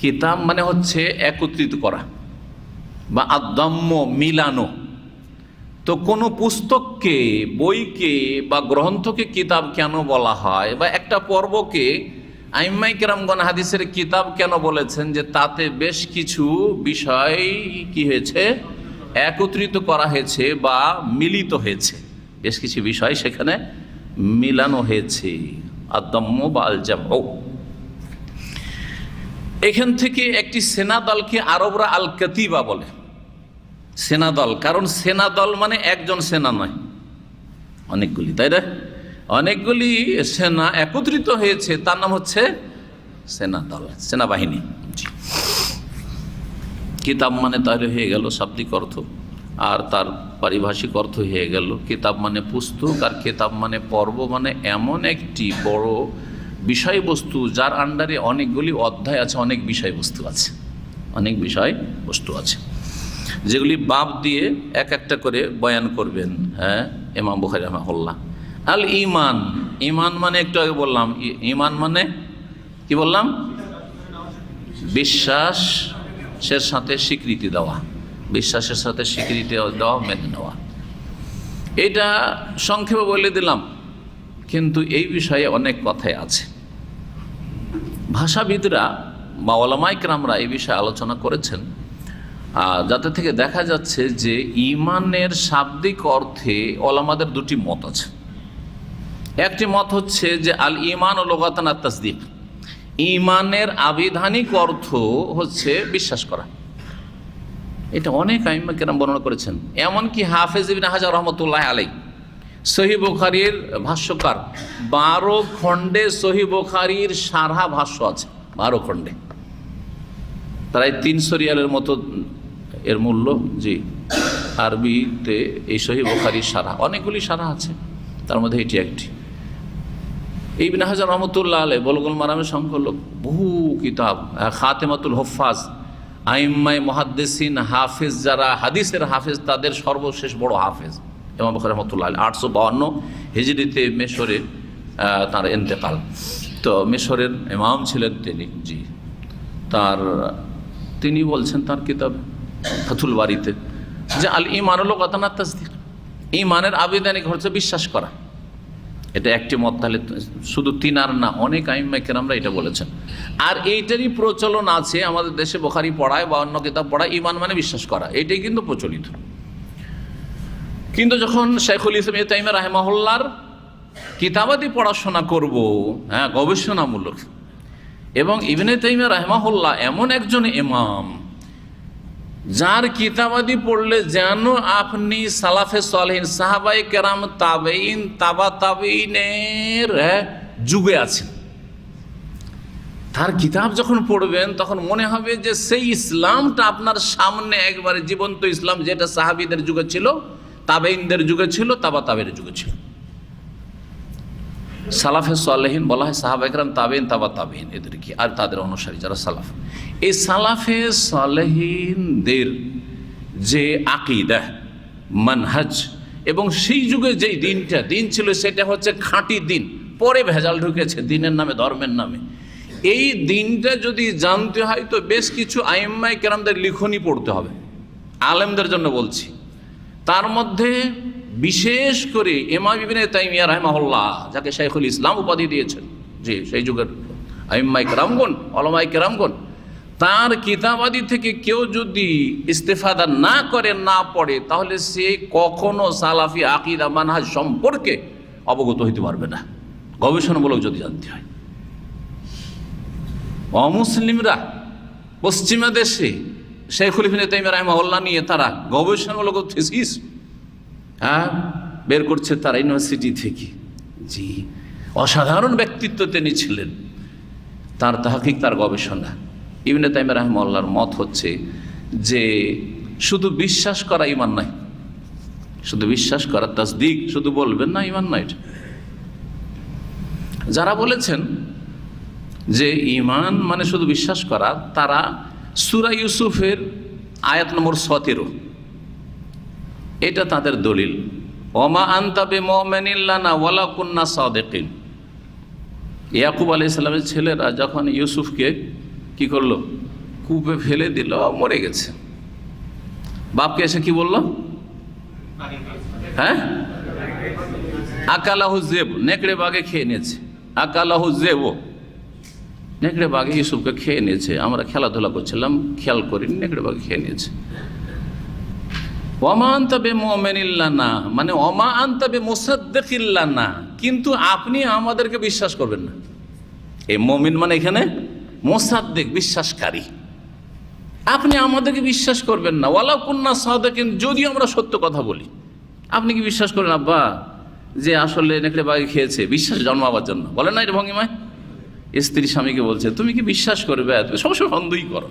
কিতাব মানে হচ্ছে একত্রিত করা বা আদ-দাম্ম, মিলানো। তো কোনো পুস্তককে, বইকে বা গ্রন্থকে কিতাব কেন বলা হয়, বা একটা পর্বকে আইম্মায়ে কেরামগণ হাদিসের কিতাব কেন বলেছেন, যে তাতে বেশ কিছু বিষয় কি হয়েছে, একত্রিত করা হয়েছে বা মিলিত হয়েছে, বেশ কিছু বিষয় সেখানে মিলানো হয়েছে, আদ-দাম্ম বা আল জামউ। এখান থেকে একটি সেনাদলকে আরবরা আল কাতিবা বলে, সেনাদল। কারণ সেনাদল মানে একজন সেনা নয়, অনেকগুলি, তাই না? অনেকগুলি সেনা একত্রিত হয়েছে, তার নাম হচ্ছে সেনাদল, সেনাবাহিনী। জি, কিতাব মানে তাহলে হয়ে গেল শাব্দিক অর্থ, আর তার পারিভাষিক অর্থ হয়ে গেল কিতাব মানে পুস্তক, আর কিতাব মানে পর্ব, মানে এমন একটি বড় বিষয়বস্তু যার আন্ডারে অনেকগুলি অধ্যায় আছে, অনেক বিষয়বস্তু আছে, অনেক বিষয়বস্তু আছে, যেগুলি বাব দিয়ে এক একটা করে বয়ান করবেন। হ্যাঁ, ইমাম বুখারী রাহিমাহুল্লাহ। আল ঈমান, ঈমান মানে একটু আগে বললাম, ঈমান মানে কি বললাম? বিশ্বাসের সাথে স্বীকৃতি দেওয়া, বিশ্বাসের সাথে স্বীকৃতি দেওয়া, মেনে নেওয়া। এটা সংক্ষেপে বলে দিলাম, কিন্তু এই বিষয়ে অনেক কথাই আছে। ভাষাবিদরা বা ওলামায়ে কেরামরা এই বিষয়ে আলোচনা করেছেন, যাতে থেকে দেখা যাচ্ছে যে ঈমানের শাব্দিক অর্থে ওলামাদের দুটি মত আছে। একটি মত হচ্ছে যে আল ঈমান ও লুগাতান আত তাসদীক, ঈমানের আবিধানিক অর্থ হচ্ছে বিশ্বাস করা। এটা অনেক আইম্মা কেরাম বর্ণনা করেছেন, এমনকি হাফেজ ইবনে হাজার রহমতুল্লাহ আলাইহি সহিহ বুখারীর ভাষ্যকার, 12 খণ্ডে সহিহ বুখারীর সারহা ভাষ্য আছে, 12 খণ্ডে, প্রায় 300 রিয়ালের মতো এর মূল্য। জি, আরবিতে এই সহিহ বুখারীর সারহা, অনেকগুলি সারহা আছে, তার মধ্যে এটি একটি। ইবনে হাজার রহমতুল্লাহ আলাইহি বুলুগুল মারামের সংকলক, বহু কিতাব, খাতেমাতুল হুফাজ, আইম্মায়ে মুহাদ্দিসিন, হাফেজ, যারা হাদিসের হাফেজ তাদের সর্বশেষ বড় হাফেজ ইমাম বুখারী রাহমাতুল্লাহ আলাইহি। 852 হিজরিতে মিশরে তার ইন্তেকাল। তো মিশরের ইমাম ছিলেন তিনি। জি, তিনি বলছেন তার কিতাব ফাথুল বারীতে যে আল ঈমান লুগাতান আত তাসদীক, ঈমানের আবিধানিক হচ্ছে বিশ্বাস করা। এটা একটি মত, তাহলে শুধু তিনার না, অনেক আইম্মায়ে কেরামরা এটা বলেছেন। আর এইটারই প্রচলন আছে আমাদের দেশে, বুখারী পড়ায় বা অন্য কিতাব পড়ায়, ঈমান মানে বিশ্বাস করা, এটাই কিন্তু প্রচলিত। কিন্তু যখন শাইখুল ইসলাম ইবনে তাইমিয়া রাহিমাহুল্লাহর কিতাবাদি পড়াশোনা করব, হ্যাঁ, গবেষণামূলক, এবং ইবনে তাইমিয়া রাহিমাহুল্লাহ এমন একজন ইমাম যার কিতাবাদি পড়লে যেন আপনি সালাফে সালেহিন, সাহাবায়ে কেরাম, তাবেঈন, তাবা তাবেঈনের যুগে আছেন। তার কিতাব যখন পড়বেন তখন মনে হবে যে সেই ইসলামটা আপনার সামনে একবারে জীবন্ত ইসলাম, যেটা সাহাবীদের যুগে ছিল, তাবেঈনদের যুগে ছিল, তাবা তাবেঈনের যুগে ছিল। সালাফে সালেহিন বলা হয়, সাহাবায়ে কেরাম, তাবেঈন, তাবা তাবেঈন, এদেরকে, আর তাদের অনুসারী যারা সালাফ। এই সালাফে সালেহিনদের যে আকীদা, মানহাজ, এবং সেই যুগে যেই দিন ছিল সেটা হচ্ছে খাঁটি দিন। পরে ভেজাল ঢুকেছে দিনের নামে, ধর্মের নামে। এই দিনটা যদি জানতে হয় তো বেশ কিছু আইম্মায়ে কেরামদের লিখনি পড়তে হবে, আলেমদের জন্য বলছি। তার মধ্যে বিশেষ করে ইমাম ইবনে তাইমিয়া রাহিমাহুল্লাহ, যাকে শাইখুল ইসলাম উপাধি দিয়েছেন, যে সেই যুগের আইম্মায়ে কেরামগণ, উলামায়ে কেরামগণ, তার কিতাবাদি থেকে কেউ যদি ইস্তেফাদা না করে, না পড়ে, তাহলে সে কখনো সালাফি আকীদা মানহাজ সম্পর্কে অবগত হইতে পারবে না, গবেষণামূলক যদি জানতে হয়। অমুসলিমরা পশ্চিমা দেশে শাইখুল ইবনে তাইমিয়া রাহিমাহুল্লাহ নিয়ে তারা গবেষণামূলক থিসিস বের করছে তারা ইউনিভার্সিটি থেকে। জি, অসাধারণ ব্যক্তিত্ব তিনি ছিলেন, তার তাহকিক, তার গবেষণা। ইবনে তাইমিয়া রাহিমাহুল্লাহর মত হচ্ছে যে শুধু বিশ্বাস করা ঈমান নয়, শুধু বিশ্বাস করা, তাসদীক শুধু বলবেন না, ঈমান নয়। যারা বলেছেন যে ঈমান মানে শুধু বিশ্বাস করা, তারা সূরা ইউসুফের আয়াত নম্বর 17, এটা তাদের দলিল। ওমা আনতা বিমুমিনিন লানা ওয়ালা কুন্না সাদিকিন। ইয়াকুব আলাইহিস সালামের ছেলেরা যখন ইউসুফকে কি করলো, কূপে ফেলে দিল, মরে গেছে, বাপকে এসে কি বলল? হ্যাঁ, আকালাহু যেব, নেকড়ে বাঘে খেয়ে নিয়েছে। আকালাহু যেব, নেকড়ে বাঘে ইউসুফকে খেয়ে নিয়েছে। আমরা খেলাধুলা করছিলাম, খেয়াল করিনি, নেকড়ে বাঘে খেয়ে নিয়েছে। ওমা আনতা বিমুমিনিন লানা, মানে ওমা আনতা বিমুসাদ্দিকিন লানা, কিন্তু আপনি আমাদেরকে বিশ্বাস করবেন না। এই মুমিন মানে এখানে মুসাদ্দিক, বিশ্বাসকারী। আপনি আমাদেরকে বিশ্বাস করবেন না। ওয়ালা কুন্না সাদিকিন, যদিও আমরা সত্য কথা বলি, আপনি কি বিশ্বাস করেন আব্বা যে আসলে নেকড়ে বাঘে খেয়েছে? বিশ্বাস জন্মাবার জন্য বলেন না এটা ভঙ্গিমায়? স্ত্রী স্বামীকে বলছে তুমি কি বিশ্বাস করবে, তুমি সবসময় সন্দেহই করো।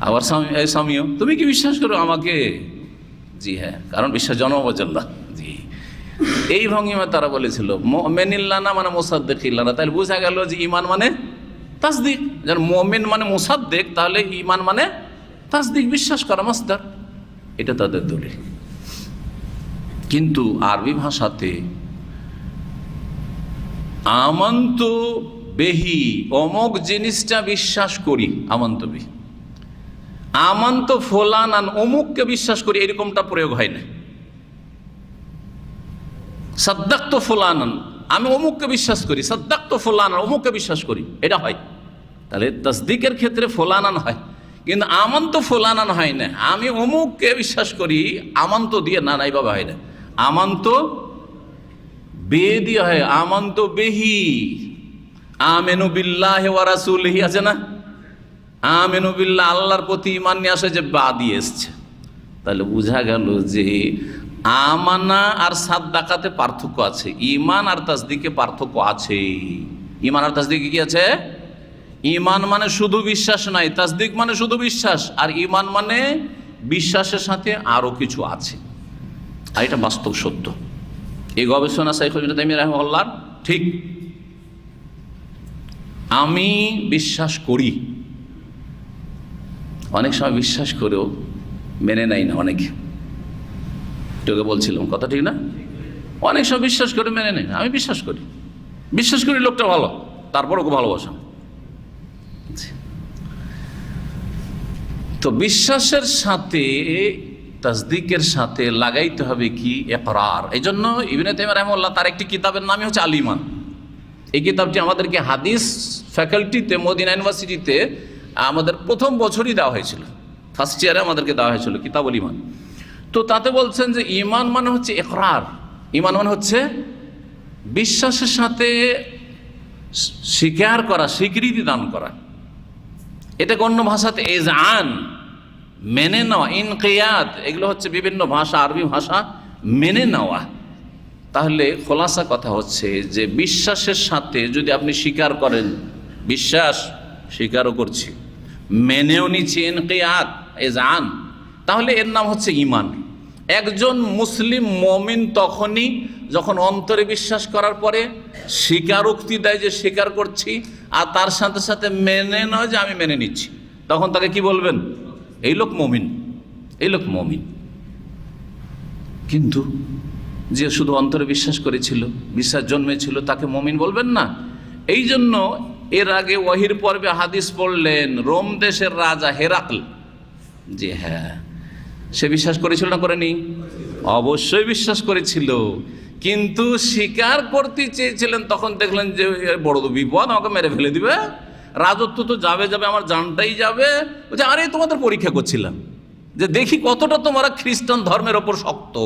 আবার স্বামীও তুমি কি বিশ্বাস করো আমাকে? জি হ্যাঁ, কারণ বিশ্বাস জন্মবজল্লা। জি, এই ভঙ্গিমা তারা বলেছিল মুমিনিল্লানা মানে মুসাদ্দিকিল্লানা। তাহলে বোঝা গেল যে ইমান মানে তাসদিক। যেন মুমিন মানে মুসাদ্দিক, তাহলে ইমান মানে তাসদিক, বিশ্বাস করা মাসদার। এটা তাদের দলিল। কিন্তু আরবি ভাষাতে আমান্ত বেহি, অমুক জিনিসটা বিশ্বাস করি, আমান্ত বেহি, আমান্ত ফোলানান, অমুককে বিশ্বাস করি, এরকমটা প্রয়োগ হয় না। সাদ্দাক্ত ফোলানান, আমি অমুককে বিশ্বাস করি, সাদ্দাক্ত ফোলানান, অমুককে বিশ্বাস করি, এটা হয়। তাহলে তাসদিকের ক্ষেত্রে ফোলানান হয়, কিন্তু আমান্ত ফোলানান হয় না। আমি অমুককে বিশ্বাস করি আমান্ত দিয়ে, না নাই বাবা হয় না। আমান্ত বে দিয়ে হয়, আমান্ত বেহি, আমেনু বিল্লাহি ওয়া রাসূলিহি আছে না, আমেনু বিল্লাহ, আল্লাহর প্রতি ঈমান নিয়ে আসে, যে বা দিয়ে এসছে। তাহলে বোঝা গেল যে আমানা আর সাদ্দাকাতে পার্থক্য আছে, ঈমান আর তাসদিকে পার্থক্য আছে। ঈমান আর তাসদিকে কি আছে? ঈমান মানে শুধু বিশ্বাস নাই, তাসদিক মানে শুধু বিশ্বাস, আর ঈমান মানে বিশ্বাসের সাথে আরো কিছু আছে। আর এটা বাস্তব সত্য। এই গবেষণা শাইখুল ইসলাম তাইমিয়া রাহিমাহুল্লাহ ঠিক। আমি বিশ্বাস করি, অনেক সময় বিশ্বাস করেও মেনে নেয় না অনেকে। তোকে বলছিলাম কথা ঠিক না? অনেক সময় বিশ্বাস করে মেনে নেয় না। আমি বিশ্বাস করি লোকটা ভালো, তারপরও ওকে ভালোবাসা। তো বিশ্বাসের সাথে তাসদিকের সাথে লাগাইতে হবে কি? ইকরার। এই জন্য ইবনে তাইমিয়া রাহিমাহুল্লাহ তার একটি কিতাবের নামই হচ্ছে আল ঈমান। এই কিতাবটি আমাদেরকে হাদিস ফ্যাকাল্টিতে মদিনা ইউনিভার্সিটিতে আমাদের প্রথম বছরই দেওয়া হয়েছিল, ফার্স্ট ইয়ারে আমাদেরকে দেওয়া হয়েছিল কিতাবুল ঈমান। তো তাতে বলছেন যে ঈমান মানে হচ্ছে ইকরার, ঈমান মানে হচ্ছে বিশ্বাসের সাথে স্বীকার করা, স্বীকৃতি দান করা। এটাকে অন্য ভাষাতে এজআন, মেনে নেওয়া, ইনকিয়াদ, এগুলো হচ্ছে বিভিন্ন ভাষা, আরবি ভাষা মেনে নেওয়া। তাহলে খোলাসা কথা হচ্ছে যে বিশ্বাসের সাথে যদি আপনি স্বীকার করেন, বিশ্বাস স্বীকারও করছি, মেনেও নিচ্ছি, ইনকিয়াদ, এজআন, তাহলে এর নাম হচ্ছে ঈমান। একজন মুসলিম মুমিন তখনই যখন অন্তরে বিশ্বাস করার পরে স্বীকারোক্তি দেয় যে স্বীকার করছি, আর তার সাথে সাথে মেনে নয় যে আমি মেনে নিচ্ছি, তখন তাকে কি বলবেন? এই লোক মুমিন, এই লোক মুমিন। কিন্তু যে শুধু অন্তরে বিশ্বাস করেছিল, বিশ্বাস জন্মেছিল, তাকে মুমিন বলবেন না। এই জন্য এর আগে ওয়াহির পর্বে হাদিস পড়লেন, রোম দেশের রাজা হেরাকল, জি হ্যাঁ, সে বিশ্বাস করেছিল না করেনি? অবশ্যই বিশ্বাস করেছিল, কিন্তু স্বীকার করতে চেয়েছিলেন, তখন দেখলেন যে বড় বিপদ, আমাকে মেরে ফেলে দিবে, রাজত্ব তো যাবে, আমার জানটাই যাবে। বলছে আরে তোমাদের পরীক্ষা করছিলাম, যে দেখি কতটা তোমরা খ্রিস্টান ধর্মের ওপর শক্ত,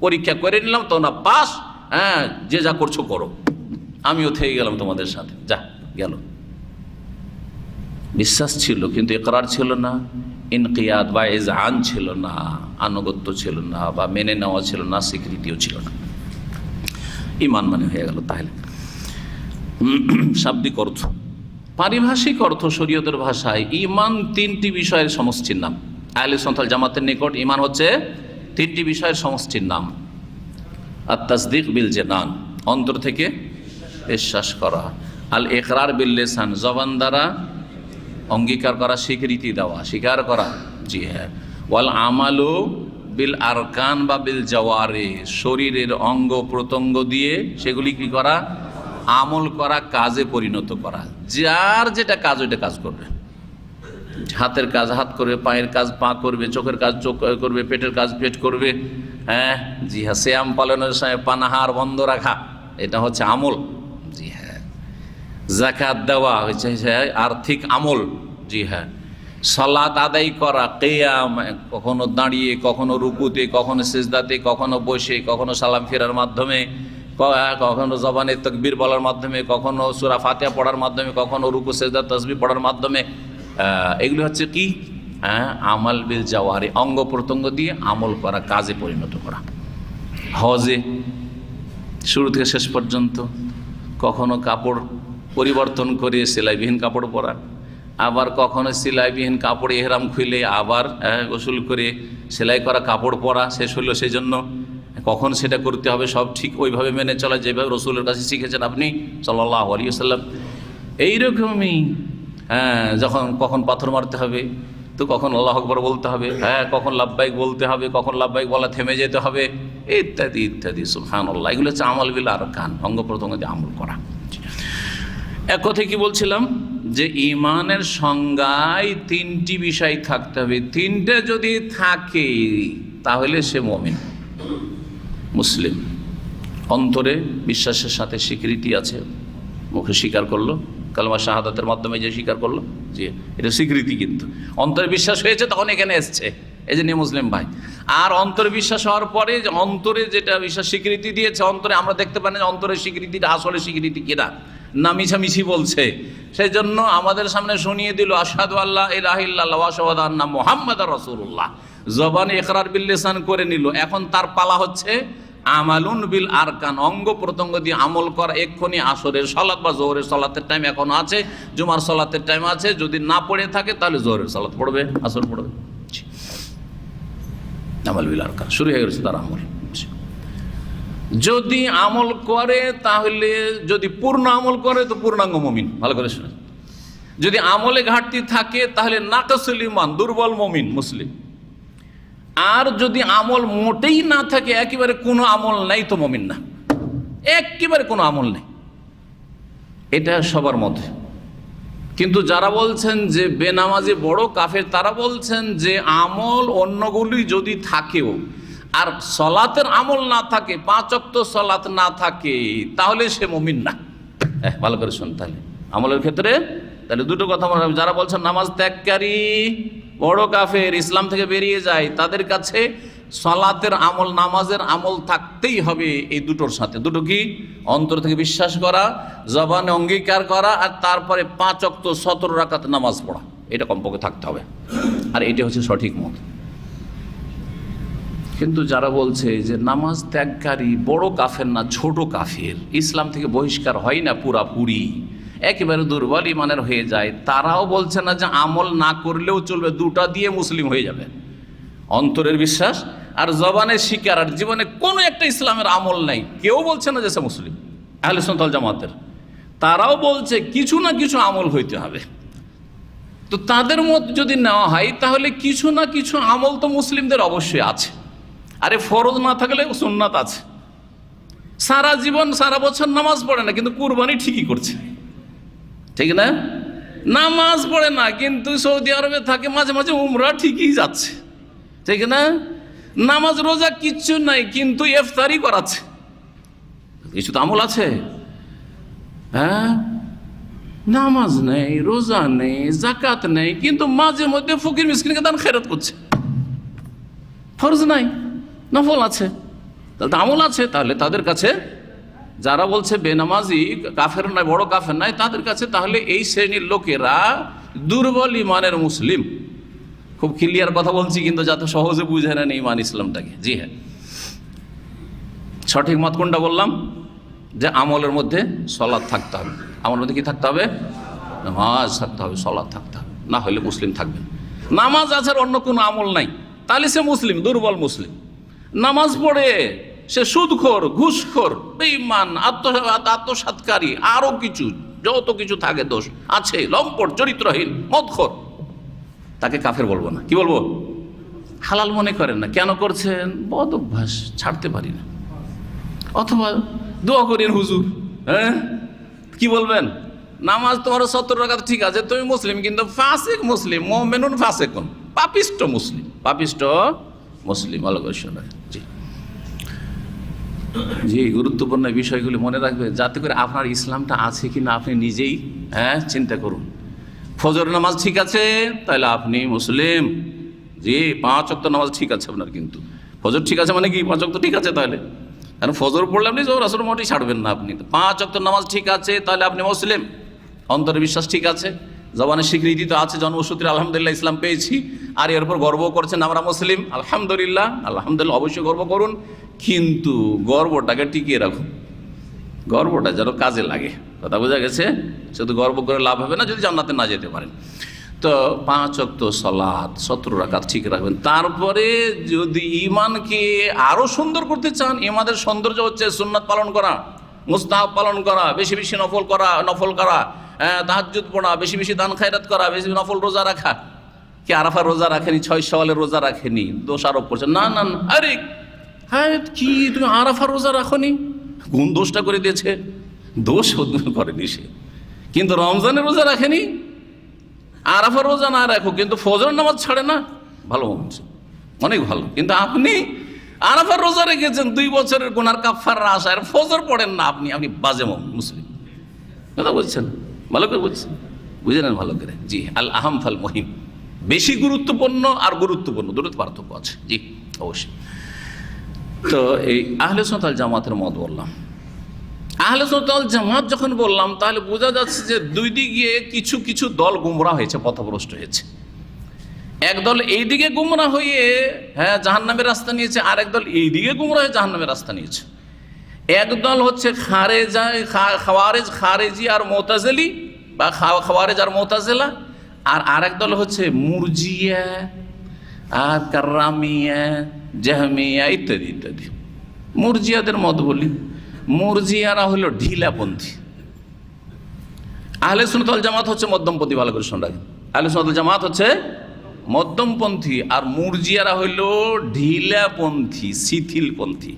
পরীক্ষা করে নিলাম, তোমরা পাস, হ্যাঁ যে যা করছো করো, আমিও থেকে গেলাম তোমাদের সাথে, যা গেল। বিশ্বাস ছিল কিন্তু ইকরার ছিল না, ইনকিয়াদ বা ইজআন ছিল না, আনুগত্য ছিল না, বা মেনে নেওয়া ছিল না, স্বীকৃতিও ছিল না। ঈমান মানে হয়ে গেল। তাহলে শাব্দিক অর্থ, পারিভাষিক অর্থ শরীয়তের ভাষায় ঈমান তিনটি বিষয়ের সমষ্টির নাম। আহলে সুন্নাত ওয়াল জামাতের নিকট ঈমান হচ্ছে তিনটি বিষয়ের সমষ্টির নাম। আত তাসদিক বিল জানান, অন্তর থেকে বিশ্বাস করা, আল ইকরার বিল লিসান, জবান দ্বারা অঙ্গীকার করা, স্বীকৃতি দেওয়া, স্বীকার করা, জি হ্যাঁ, ওয়াল আমালু বিল আরকান বা বিল জাওয়ারি, শরীরের অঙ্গ প্রত্যঙ্গ দিয়ে সেগুলি কি করা? আমল করা, কাজে পরিণত করা। যার যেটা কাজ ওইটা কাজ করবে। হাতের কাজ হাত করবে, পায়ের কাজ পা করবে, চোখের কাজ চোখ করবে, পেটের কাজ পেট করবে, হ্যাঁ জি হ্যাঁ, সিয়াম পালনের সময় পানাহার বন্ধ রাখা, এটা হচ্ছে আমল, জি হ্যাঁ। যাকাত দেওয়া হচ্ছে আর্থিক আমল, জি হ্যাঁ। সালাত আদায় করা, কিয়াম, কখনো দাঁড়িয়ে, কখনো রুকুতে, কখনো সিজদাতে, কখনো বসে, কখনো সালাম ফেরার মাধ্যমে, কখনো জবানে তাকবীর বলার মাধ্যমে, কখনো সূরা ফাতিহা পড়ার মাধ্যমে, কখনো রুকু সিজদা তাসবিহ পড়ার মাধ্যমে। এগুলো হচ্ছে কি? আমাল বিল জাওয়ারি, অঙ্গ প্রত্যঙ্গ দিয়ে আমল করা, কাজে পরিণত করা। হজে শুরু থেকে শেষ পর্যন্ত কখনো কাপড় পরিবর্তন করে সেলাইবিহীন কাপড় পরা, আবার কখনো সেলাইবিহীন কাপড় এহরাম খুলে আবার গোসল করে সেলাই করা কাপড় পরা শেষ হলো, সেই জন্য কখন সেটা করতে হবে সব ঠিক ওইভাবে মেনে চলা যেভাবে রসুলের কাছে শিখেছেন আপনি সাল্লাল্লাহু আলাইহি ওয়াসাল্লাম। এইরকমই যখন কখন পাথর মারতে হবে তো কখন আল্লাহু আকবার বলতে হবে, কখন লাব্বাইক বলতে হবে, কখন লাব্বাইক বলা থেমে যেতে হবে, ইত্যাদি ইত্যাদি। সুবহানাল্লাহ, এগুলো হচ্ছে আমল বিল আরকান, অঙ্গ প্রত্যঙ্গ দিয়ে আমল করা। এক কথায় কি বলছিলাম যে ঈমানের সংজ্ঞায় তিনটি বিষয় থাকতে হবে, তিনটে যদি থাকে তাহলে সে মুমিন মুসলিম। অন্তরে বিশ্বাসের সাথে স্বীকৃতি আছে, মুখে স্বীকার করলো, কালেমা শাহাদাতের মাধ্যমে যে স্বীকার করলো, জি এটা স্বীকৃতি, কিন্তু অন্তরে বিশ্বাস হয়েছে তখন এখানে এসছে, এই যে মুসলিম ভাই। আর অন্তরে বিশ্বাস হওয়ার পরে যে অন্তরে যেটা বিশ্বাস স্বীকৃতি দিয়েছে, অন্তরে আমরা দেখতে পাই না যে অন্তরের স্বীকৃতিটা আসলে স্বীকৃতি কিনা, না মিছামিছি বলছে। সেই জন্য আমাদের সামনে শুনিয়ে দিল আশহাদু আল্লা ইলাহা ইল্লাল্লাহ ওয়া আশহাদু আন্না মুহাম্মাদার রাসূলুল্লাহ, জবানে ইকরার বিল লিসান করে নিল। এখন তার পালা হচ্ছে আমালুন বিল আরকান, অঙ্গ প্রত্যঙ্গ দিয়ে আমল করা। এক্ষুনি আসরের সালাত বা জোহরের সালাতের টাইম এখন আছে, জুমার সালাতের টাইম আছে, যদি না পড়ে থাকে তাহলে জোহরের সালাত পড়বে, আসর পড়বে। আমাল বিল আরকান শুরু হয়ে গেছে তার আমল। যদি আমল করে তাহলে, যদি পূর্ণ আমল করে তো পূর্ণাঙ্গ মুমিন। ভালো করে শুনে, যদি আমলে ঘাটতি থাকে তাহলে নাকাসুল ঈমান, দুর্বল মুমিন মুসলিম। আর যদি আমল মোটেই না থাকে, একেবারে কোনো আমল নাই, তো মুমিন না, একেবারে কোনো আমল নেই। এটা সবার মধ্যে। কিন্তু যারা বলছেন যে বেনামাজি বড় কাফের, তারা বলছেন যে আমল অন্যগুলি যদি থাকেও আর সলাতের আমল না থাকে, 5 ওয়াক্ত সলাত না থাকে, তাহলে সে মুমিন না। ভালো করে শুন, তাহলে আমলের ক্ষেত্রে তাহলে দুটো কথা মনে রাখবেন। যারা বলছেন নামাজ ত্যাগকারী বড় কাফের, ইসলাম থেকে বেরিয়ে যায়, তাদের কাছে সলাতের আমল, নামাজের আমল থাকতেই হবে এই দুটোর সাথে। দুটো কি? অন্তর থেকে বিশ্বাস করা, জবানে অঙ্গীকার করা, আর তারপরে 5 ওয়াক্ত 17 রাকাত নামাজ পড়া, এটা কমপক্ষে থাকতে হবে। আর এটা হচ্ছে সঠিক মত। কিন্তু যারা বলছে যে নামাজ ত্যাগকারী বড় কাফের না, ছোট কাফের, ইসলাম থেকে বহিষ্কার হয় না পুরাপুরি, একেবারে দুর্বল ইমানের হয়ে যায়, তারাও বলছে না যে আমল না করলেও চলবে, দুটা দিয়ে মুসলিম হয়ে যাবে। অন্তরের বিশ্বাস আর জবানের স্বীকার, আর জীবনে কোনো একটা ইসলামের আমল নাই, কেউ বলছে না যে সে মুসলিম। আহলে সুন্নাত ওয়াল জামাতের তারাও বলছে কিছু না কিছু আমল হইতে হবে। তো তাদের মত যদি নেওয়া হয় তাহলে কিছু না কিছু আমল তো মুসলিমদের অবশ্যই আছে। আরে ফরজ না থাকলে সুন্নাত আছে। সারা জীবন সারা বছর নামাজ পড়ে না, কিন্তু কুরবানি ঠিকই করছে, ঠিক না? নামাজ পড়ে না, কিন্তু সৌদি আরবে থাকে, মাঝে মাঝে উমরা ঠিকই যাচ্ছে, ঠিক না? নামাজ রোজা কিচ্ছু নাই, কিন্তু ইফতারি করাচ্ছে, কিছু তো আমল আছে। হ্যাঁ, নামাজ নেই, রোজা নেই, যাকাত নেই, কিন্তু মাঝে মধ্যে ফকির মিসকিনকে দান খেরাত করছে। ফরজ নাই, নফল আছে, তাহলে আমল আছে। তাহলে তাদের কাছে, যারা বলছে বেনামাজি কাফের নয়, বড় কাফের নয়, তাদের কাছে তাহলে এই শ্রেণীর লোকেরা দুর্বল ইমানের মুসলিম। খুব ক্লিয়ার কথা বলছি, কিন্তু যাতে সহজে বুঝে নেন ইমান ইসলামটাকে। জি হ্যাঁ, সঠিক মত কোনটা বললাম? যে আমলের মধ্যে সলাৎ থাকতে হবে। আমলের মধ্যে কি থাকতে হবে? নামাজ থাকতে হবে, সলাৎ থাকতে হবে, না হলে মুসলিম থাকবেন। নামাজ আছে আর অন্য কোনো আমল নাই, তাহলে সে মুসলিম, দুর্বল মুসলিম। নামাজ পড়ে সে সুদখোর, ঘুষখোর, বেঈমান, আত্মসাৎকারী, আরো কিছু যত কিছু থাকে দোষ আছে, লম্পট, চরিত্রহীন, মদখোর, তাকে কাফের বলবো না। কি বলবো? হালাল মনে করেন না। কেন করছেন? বদ অভ্যাস, ছাড়তে পারি না। অথবা দোয়া করেন হুজুর, হ্যাঁ কি বলবেন? নামাজ তোমার 70 রাকাত ঠিক আছে, তুমি মুসলিম, কিন্তু ফাসিক মুসলিম, মুমিনুন ফাসিকুন, পাপিষ্ট মুসলিম, পাপিষ্ট মুসলিম। ভালো করে শোনা। জি জি, গুরুত্বপূর্ণ বিষয়গুলি মনে রাখবে, যাতে করে আপনার ইসলামটা আছে কিনা আপনি নিজেই চিন্তা করুন। ফজর নামাজ ঠিক আছে, তাহলে আপনি মুসলিম। জি, 5 ওয়াক্ত নামাজ ঠিক আছে আপনার, কিন্তু ফজর ঠিক আছে মানে কি 5 ওয়াক্ত ঠিক আছে তাহলে? কারণ ফজর পড়লে আপনি জোহর আসর মোটেই ছাড়বেন না আপনি। 5 ওয়াক্ত নামাজ ঠিক আছে, তাহলে আপনি মুসলিম। অন্তরের বিশ্বাস ঠিক আছে, জবানের স্বীকৃতি তো আছে, জন্মসূত্রে আলহামদুলিল্লাহ ইসলাম পেয়েছি, আর এর উপর গর্ব করছেন আমরা মুসলিম, আলহামদুলিল্লাহ। আলহামদুলিল্লাহ অবশ্যই গর্ব করুন, কিন্তু গর্বটাকে টিকিয়ে রাখুন, গর্বটা যেন কাজে লাগে। কথা বোঝা গেছে? শুধু গর্ব করে লাভ হবে না যদি জান্নাতে না যেতে পারেন। তো 5 ওয়াক্ত সালাত 17 রাকাত ঠিক রাখবেন। তারপরে যদি ঈমানকে আরও সুন্দর করতে চান, ঈমানের সৌন্দর্য হচ্ছে সুন্নাত পালন করা, মুস্তাহাব পালন করা, বেশি বেশি নফল করা, তাহাজ্জুদ পড়া, বেশি বেশি দান খায়রাত করা, বেশি নফল রোজা রাখা। কি আরাফার রোজা রাখেনি, 6 শাওয়ালের রোজা রাখেনি, দোষ আরোপ করছে? না না না, আরে হ্যাঁ, কি তুমি আরাফার রোজা রাখোনি? কোন দোষটা করে দিয়েছে? দোষ করেনি সে, কিন্তু রমজানের রোজা রাখেনি। আরাফার রোজা না রাখো কিন্তু ফজর নামাজ ছাড়ে না, ভালো হচ্ছে, অনেক ভালো। কিন্তু আপনি আরাফার রোজা রেখেছেন, 2 বছরের গুনার কাফারার আশায়, আর পড়েন না, আপনি বাজে মুসলিম। কথা বলছেন? ভালো করে বলছেন, বুঝে নেন ভালো করে। জি, আল আহাম ফাল মহিম, বেশি গুরুত্বপূর্ণ আর গুরুত্বপূর্ণ দুটো পার্থক্য আছে। জি অবশ্যই। তো এই আহলে সুন্নাত ওয়াল জামাতের মত বললাম। আহলে সুন্নাত ওয়াল জামাত যখন বললাম, তাহলে বোঝা যাচ্ছে যে দুই দিকে কিছু কিছু দল গুমরাহ হয়েছে, পথভ্রষ্ট হয়েছে। একদল এইদিকে গুমরাহ হয়ে জাহান্নামের রাস্তা নিয়েছে, আর একদল এইদিকে গুমরাহ হয়ে জাহান্নামের রাস্তা নিয়েছে। একদল হচ্ছে খারেজি আর মুতাজিলি, বা খাওয়ারেজ আর মুতাজিলা, আর আরেক দল হচ্ছে মুরজিয়া আর কাররামিয়া, জাহমিয়া ইত্যাদি ইত্যাদি। মুরজিয়াদের মত বলি, মুরজিয়ারা হলো ঢিলাপন্থী। আহলে সুন্নাত ওয়াল জামাত হচ্ছে মধ্যমপন্থী। ভালো করে শুনে রাখেন, আহলে সুন্নাত ওয়াল জামাত হচ্ছে মধ্যমপন্থী, আর মুরজিয়ারা হইল ঢিলাপন্থী, শিথিলপন্থী।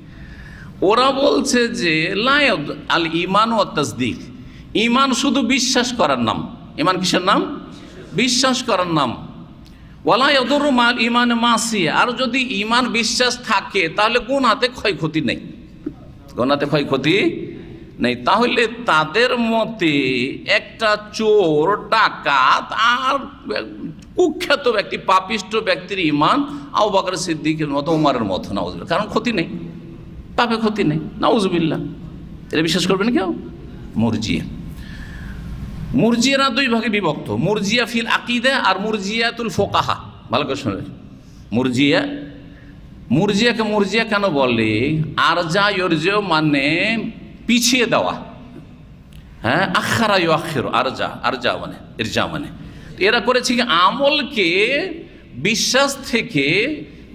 ওরা বলছে যে লায়দ আল ইমান ও তাসদিক, ইমান শুধু বিশ্বাস করার নাম। ইমান কিসের নাম? বিশ্বাস করার নাম। ওয়ালা ইয়াদুরু মাল ইমান মাসিয়া, আর যদি ইমান বিশ্বাস থাকে তাহলে গুনাহতে ক্ষয়ক্ষতি নেই, গুনাহতে ক্ষয়ক্ষতি নেই। তাহলে তাদের মতে একটা চোর, ডাকাত আর কুখ্যাত ব্যক্তি, পাপিষ্ট ব্যক্তির ইমান আবু বকর সিদ্দিকের মতো, উমরের মতো, নাউজুবিল্লাহ, কারণ ক্ষতি নেই, পাপে ক্ষতি নেই, নাউজুবিল্লাহ। এটা বিশ্বাস করবেন কেউ? মুরজিয়া। মুরজিয়ারা 2 ভাগে বিভক্ত, মুরজিয়া ফিল আকিদা আর মুরজিয়াতুল ফোকাহা। ভালো করে শুনে, মুরজিয়াকে মুরজিয়া কেন বলে? আরজা ইরজা মানে পিছিয়ে দেওয়া, আখারা ইউআখির, আরজা মানে ইরজা মানে এরা করেছে কি আমলকে বিশ্বাস থেকে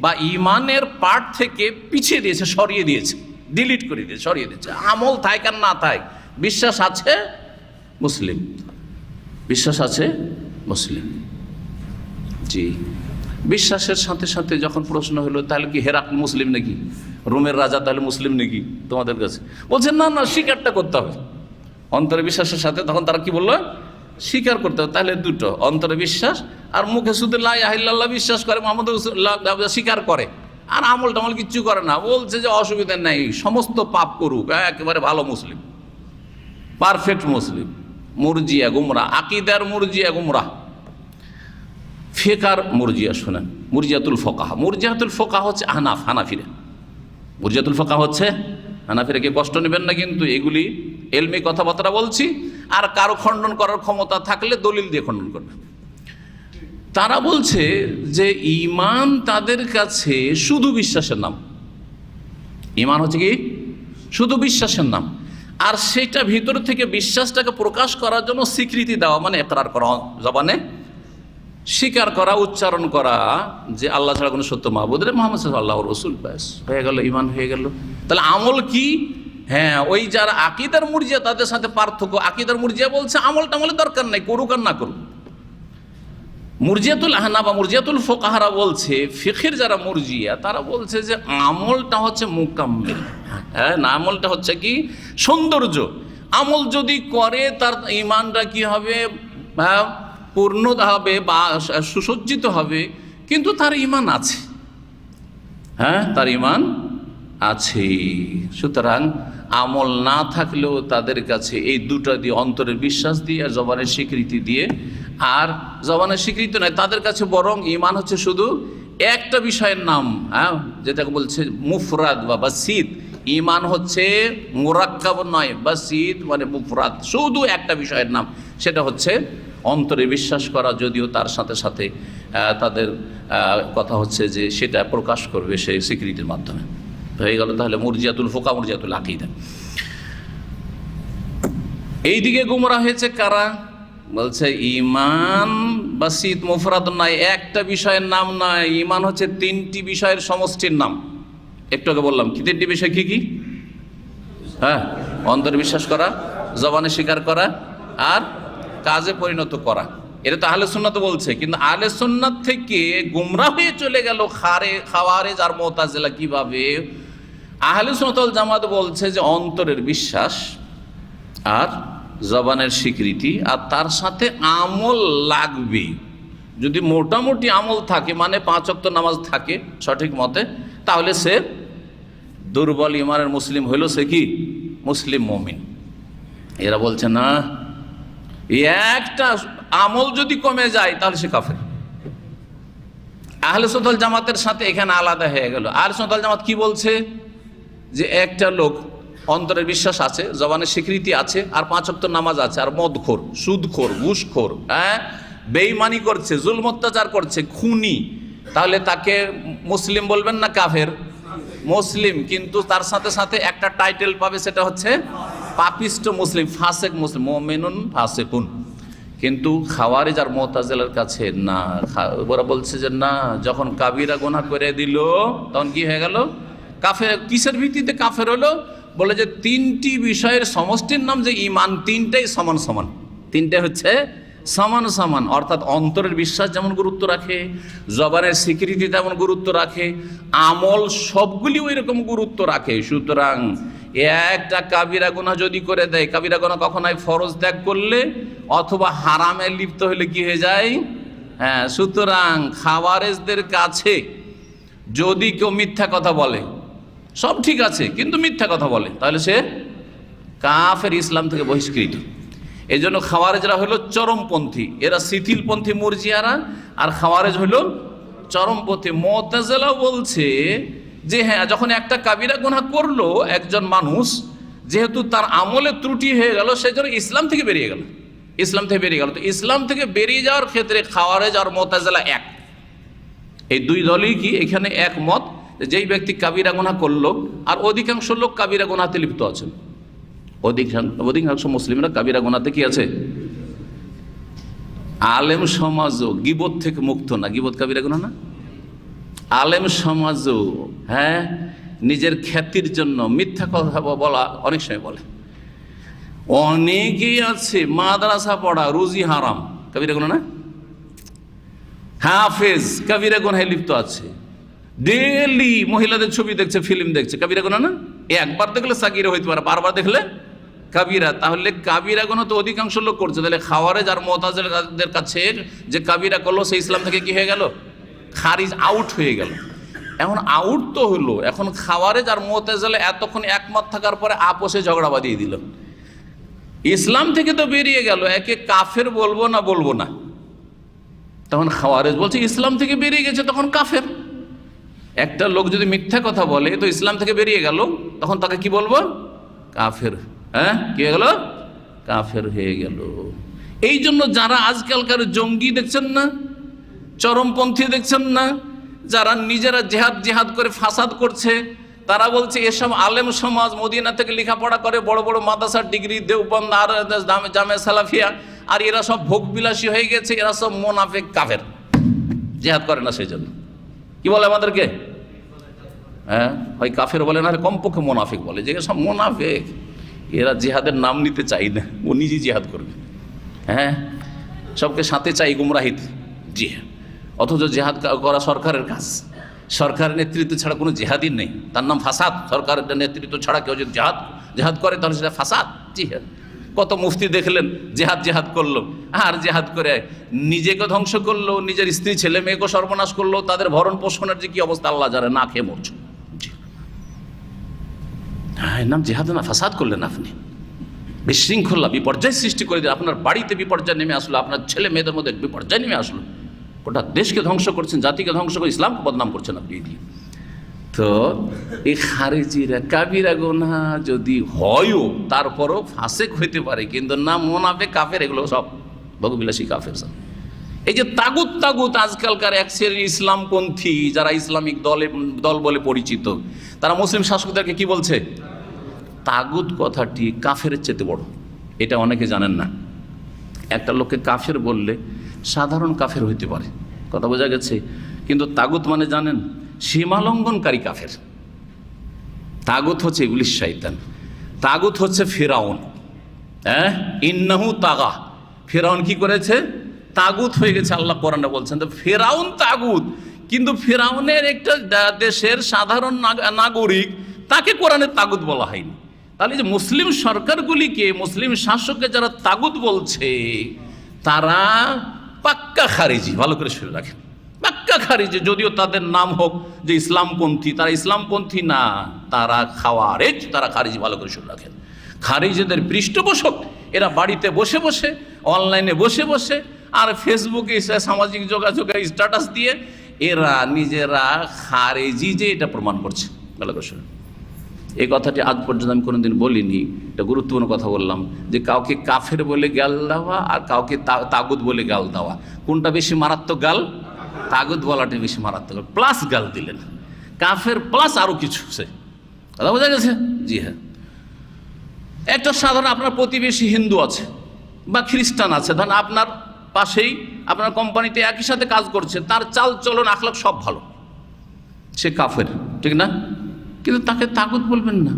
বা ইমানের পার্ট থেকে পিছিয়ে দিয়েছে, সরিয়ে দিয়েছে, ডিলিট করে দিয়েছে, সরিয়ে দিয়েছে। আমল থাক আর না থাক, বিশ্বাস আছে মুসলিম, বিশ্বাস আছে মুসলিম। জি, বিশ্বাসের সাথে সাথে যখন প্রশ্ন হলো তাহলে কি হেরাক্ল মুসলিম নাকি, রোমের রাজা তাহলে মুসলিম নাকি তোমাদের কাছে? বলছেন না না, স্বীকারটা করতে হবে অন্তরে বিশ্বাসের সাথে। তখন তারা কি বললো? স্বীকার করতে হবে। তাহলে দুটো, অন্তরে বিশ্বাস আর মুখে শুধু লা ইলাহা ইল্লাল্লাহ বিশ্বাস করে, মুহাম্মদ রাসূলুল্লাহ স্বীকার করে, আর আমল টামল কিচ্ছু করে না। বলছে যে অসুবিধা নেই, সমস্ত পাপ করুক, একেবারে ভালো মুসলিম, পারফেক্ট মুসলিম। মুরজিয়া গুমরাহ, আকিদার মুরজিয়া গুমরাহ, ফিকার মুরজিয়া। শোনেন, মুরজিয়াতুল ফোকাহা, মুরজিয়াতুল ফোকাহা হচ্ছে হানাফিরা। মুরজিয়াতুল ফোকাহা হচ্ছে হানাফিরা। কে কষ্ট নেবেন না, কিন্তু এগুলি এলমি কথাবার্তা বলছি, আর কারো খণ্ডন করার ক্ষমতা থাকলে দলিল দিয়ে খণ্ডন করবে। তারা বলছে যে ঈমান তাদের কাছে শুধু বিশ্বাসের নাম। ঈমান হচ্ছে কি? শুধু বিশ্বাসের নাম। আর সেটা ভিতর থেকে বিশ্বাসটাকে প্রকাশ করার জন্য স্বীকৃতি দেওয়া, মানে ইকরার করা, জবানে স্বীকার করা, উচ্চারণ করা যে আল্লাহ ছাড়া কোনো সত্য মাবুদ নেই, মুহাম্মদ সাল্লাল্লাহু আলাইহি রাসূল, ব্যাস হয়ে গেল, ঈমান হয়ে গেল। তাহলে আমল কি? ওই যারা আকিদার মুরজিয়া তাদের সাথে পার্থক্য। আকিদার মুরজিয়া বলছে আমল টামলের দরকার নাই, করুক আর না করুক। মুরজিয়াতুল আহনাফ বা মুরজিয়াতুল ফোকাহারা বলছে, ফিকহের যারা মুরজিয়া তারা বলছে যে আমলটা হচ্ছে মুকাম্মিল। না, আমলটা হচ্ছে কি? সৌন্দর্য। আমল যদি করে তার ঈমানটা কি হবে? পূর্ণ হবে বা সুসজ্জিত হবে, কিন্তু তার ঈমান আছে, তার ঈমান আছে। সুতরাং আমল না থাকলেও তাদের কাছে এই দুটো দিয়ে, অন্তরের বিশ্বাস দিয়ে আর জবানের স্বীকৃতি দিয়ে, আর জবানের স্বীকৃতি নয়, তাদের কাছে বরং ঈমান হচ্ছে শুধু একটা বিষয়ের নাম, যেটাকে বলছে মুফরাদ বা বাসিত। ঈমান হচ্ছে মুরাক্কাব নয়, বাসিত মানে মুফরাদ, শুধু একটা বিষয়ের নাম, সেটা হচ্ছে অন্তরে বিশ্বাস করা, যদিও তার সাথে সাথে তাদের কথা হচ্ছে যে সেটা প্রকাশ করবে সেই স্বীকৃতির মাধ্যমে। হয়ে গেল তাহলে মুরজিয়াতুল ফোকা, মুরজিয়াতুল আকিদা। এইদিকে গুমরা হয়েছে কারা? বলছে ইমান বাসিত মুফরাদ নয়, একটা বিষয়ের নাম নয়, ইমান হচ্ছে তিনটি বিষয়ের সমষ্টির নাম। একটু আগে বললাম কি তিনটি বিষয়, কি কি? হ্যাঁ, অন্তরে বিশ্বাস করা, জবানে স্বীকার করা, আর কাজে পরিণত করা। এটা তো আহলে সুন্নাত বলছে, কিন্তু আহলে সুন্নাত থেকে গুমরাহ হয়ে চলে গেল খাওয়ারেজ আর মুতাজিলা। কিভাবে? আহলে সুন্নাত ওয়াল জামাত বলছে যে অন্তরের বিশ্বাস আর জবানের স্বীকৃতি, আর তার সাথে আমল লাগবে। যদি মোটামুটি আমল থাকে, মানে 5 ওয়াক্ত নামাজ থাকে সঠিক মতে, তাহলে সে দুর্বল ইমানের মুসলিম হইল, সে কি মুসলিম মুমিন। এরা বলছে না, একটা আমল যদি কমে যায় তাহলে সে কাফের। আহলে সুন্নাত ওয়াল জামাতের সাথে এখানে আলাদা হয়ে গেল। আহলে সুন্নাত ওয়াল জামাত কি বলছে? যে একটা লোক অন্তরের বিশ্বাস আছে, জবানের স্বীকৃতি আছে, আর 5 ওয়াক্ত নামাজ আছে, আর মদখোর, সুদখোর, ঘুষখোর, বেঈমানি করছে, জুলম অত্যাচার করছে, খুনি, তাহলে তাকে মুসলিম বলবেন না কাফের? মুসলিম। কিন্তু তার সাথে সাথে একটা টাইটেল পাবে, সেটা হচ্ছে পাপিষ্ট মুসলিম, ফাসেক মুসলিম, মুমিনুন ফাসেকুন। কিন্তু খাওয়ারিজ আর মুতাজিলার কাছে না, ওরা বলছে যে না, যখন কাবিরা গুনাহ করে দিল তখন কি হয়ে গেল? কাফের। কিসের ভিত্তিতে কাফের হলো? বলে যে তিনটি বিষয়ের সমষ্টির নাম যে ঈমান, তিনটাই সমান সমান, তিনটে হচ্ছে সমান সমান। অর্থাৎ অন্তরের বিশ্বাস যেমন গুরুত্ব রাখে, জবানের স্বীকৃতি তেমন গুরুত্ব রাখে, আমল সবগুলি ওই রকম গুরুত্ব রাখে। সুতরাং একটা কাবিরা গুনাহ যদি করে দেয়, কাবিরা গুনাহ কখন হয়? ফরজ ত্যাগ করলে অথবা হারামে লিপ্ত হলে কি হয়ে যায়? হ্যাঁ। সুতরাং খাওয়ারেজদের কাছে যদি কেউ মিথ্যা কথা বলে, সব ঠিক আছে কিন্তু মিথ্যা কথা বলে, তাহলে সে কাফের, ইসলাম থেকে বহিষ্কৃত। এই জন্য খাওয়ারেজরা হলো চরমপন্থী, এরা শিথিলপন্থী মুরজিয়ারা, আর খাওয়ারেজ হলো চরমপন্থী। মুতাজিলা বলছে যে হ্যাঁ, যখন একটা কাবিরা গুনাহ করলো একজন মানুষ, যেহেতু তার আমলে ত্রুটি হয়ে গেল, সেই জন্য ইসলাম থেকে বেরিয়ে গেল, ইসলাম থেকে বেরিয়ে গেল। তো ইসলাম থেকে বেরিয়ে যাওয়ার ক্ষেত্রে খাওয়ারেজ আর মুতাজিলা এক, এই দুই দলই কি এখানে একমত, যেই ব্যক্তি কাবিরা গুনাহ করলো, আর অধিকাংশ লোক কাবিরা গুনাহতে লিপ্ত আছেন, অধিকাংশ মুসলিমরা কাবিরা গুনাহতে কি আছে? আলেম সমাজও গীবত থেকে মুক্ত না। গীবত কাবিরা গুনাহ না? আলেম সমাজও হ্যাঁ, নিজের খ্যাতির জন্য মিথ্যা কথা বলা অনেক সময় বলে। অনেকেই আছে মাদ্রাসা পড়া, রুজি হারাম, কাবিরা গুনাহ না? হাফেজ কাবিরা গুনাহে লিপ্ত আছে, ডেলি মহিলাদের ছবি দেখছে, ফিল্ম দেখছে, কাবিরা গুনাহ না? একবার দেখলে সাগীরা হইতে পারে, বারবার দেখলে কাবিরা। তাহলে কাবিরা গুনাহ তো অধিকাংশ লোক করছে, তাহলে খাওয়ারেজ আর মুতাজিলাদের কাছে যে কাবিরা করলো, সে ইসলাম থেকে কি হয়ে গেল? খারিজ, আউট হয়ে গেল। এখন আউট তো হলো, এখন খাওয়ারেজ আর মুতাজিলা এতক্ষণ একমত থাকার পরে আপোষে ঝগড়া বাঁধিয়ে দিল, ইসলাম থেকে তো বেরিয়ে গেল, একে কাফের বলবো না বলবো না। তখন খাওয়ারেজ বলছে ইসলাম থেকে বেরিয়ে গেছে, তখন কাফের। একটা লোক যদি মিথ্যা কথা বলে তো ইসলাম থেকে বেরিয়ে গেল, তখন তাকে কি বলবো? কাফের। হ্যাঁ, কি হয়ে গেল? কাফের হয়ে গেল। এই জন্য যারা আজকালকার জঙ্গি দেখছেন না, চরমপন্থী দেখছেন না, যারা নিজেরা জেহাদ করে ফাসাদ করছে, তারা বলছে এসব আলেম সমাজ মদিনা থেকে লেখাপড়া করে, বড় বড় মাদ্রাসার ডিগ্রি, দেওবন্দ আর জামে সালাফিয়া, আর এরা সব ভোগবিলাসী হয়ে গেছে, এরা সব মুনাফিক, কাফের, জেহাদ করে না। সেই জন্য কি বলে আমাদেরকে? হ্যাঁ, হয় কাফের বলে, না কমপক্ষে মুনাফিক বলে, যে সব মুনাফিক, এরা জিহাদের নাম নিতে চাই না, ও নিজে জিহাদ করবে। হ্যাঁ, সবকে সাথে চাই গুমরাহিতে। জি হ্যাঁ, অথচ জিহাদ করা সরকারের কাজ, সরকারের নেতৃত্ব ছাড়া কোনো জিহাদই নেই, তার নাম ফাসাদ। সরকারের নেতৃত্ব ছাড়া কেউ যদি জেহাদ করে তাহলে সেটা ফাসাদ। জি হ্যাঁ, কত মুফতি দেখলেন জেহাদ করলো, আর জেহাদ করে নিজেকে ধ্বংস করলো, নিজের স্ত্রী ছেলে মেয়েকে সর্বনাশ করলো, তাদের ভরণ পোষণের যে কি অবস্থা আল্লাহ জানে, না খেয়ে মরছে। হ্যাঁ, নাম জেহাদ না, ফাসাদ করলেন আপনি, বিশৃঙ্খলা, বিপর্যয় সৃষ্টি করে দিলেন, আপনার বাড়িতে বিপর্যয় নেমে আসলো, আপনার ছেলে মেয়েদের মধ্যে বিপর্যয় নেমে আসলো, গোটা দেশকে ধ্বংস করছেন, জাতিকে ধ্বংস করে ইসলামকে বদনাম করছেন আপনি দিয়ে। তো এই খারিজিরা কাবিরা গুনাহ যদি হয়ও তারপরও ফাসেক হইতে পারে, কিন্তু না মুনাফিক, কাফের, এগুলো সব ভোগবিলাসী কাফের সব। এই যে তাগুত আজকালকার এক শ্রেণীর ইসলামপন্থী, যারা ইসলামিক দল বলে পরিচিত, তারা মুসলিম শাসকদেরকে কি বলছে? তাগুত কথাটি কাফের চেয়ে বড়, এটা অনেকে জানেন না। একটা লোককে কাফের বললে সাধারণ কাফের হইতে পারে, কথা বোঝা গেছে, কিন্তু তাগুত মানে জানেন, সীমালঙ্ঘনকারী কাফের। তাগুত হচ্ছে ইবলিস শয়তান, তাগুত হচ্ছে ফিরাউন। হ্যাঁ, ইন্নাহু তাগা, ফিরাউন কি করেছে? তাগুত হয়ে গেছে। আল্লাহ কোরআনে বলছেন তো ফিরাউন তাগুত, কিন্তু ফিরাউনের একটা দেশের সাধারণ নাগরিক, তাকে কোরআনে তাগুত বলা হয়নি। তাহলে যে মুসলিম সরকারগুলিকে, মুসলিম শাসককে যারা তাগুত বলছে, তারা পাক্কা খারিজি। ভালো করে শুনে রাখেন, পাক্কা খারিজি। যদিও তাদের নাম হোক যে ইসলামপন্থী, তারা ইসলামপন্থী না, তারা খাওয়ারেজ, তারা খারিজি। ভালো করে শুনে রাখেন, খারিজিদের পৃষ্ঠপোষক এরা। বাড়িতে বসে বসে, অনলাইনে বসে বসে, আর ফেসবুকে সামাজিক যোগাযোগের স্ট্যাটাস দিয়ে এরা নিজেরা খারিজি যে এটা প্রমাণ করছে। ভালো করে শুনে, এই কথাটি আজ পর্যন্ত আমি কোনোদিন বলিনি, এটা গুরুত্বপূর্ণ কথা বললাম, যে কাউকে কাফের বলে গাল দেওয়া আর কাউকে তাগুত বলে গাল দেওয়া, কোনটা বেশি মারাত্মক গাল? তাগুত বলাটা বেশি মারাত্মক, প্লাস গাল দিলেন, কাফের প্লাস আরও কিছু। সে কথা বোঝা গেছে? জি হ্যাঁ। একটা সাধারণ আপনার প্রতিবেশী হিন্দু আছে বা খ্রিস্টান আছে, ধরেন আপনার পাশেই আপনার কোম্পানিতে একই সাথে কাজ করছে, তার চাল চলন আখলাক সব ভালো, সে কাফের, ঠিক না? কিন্তু তাকে তাগুত বলবেন না,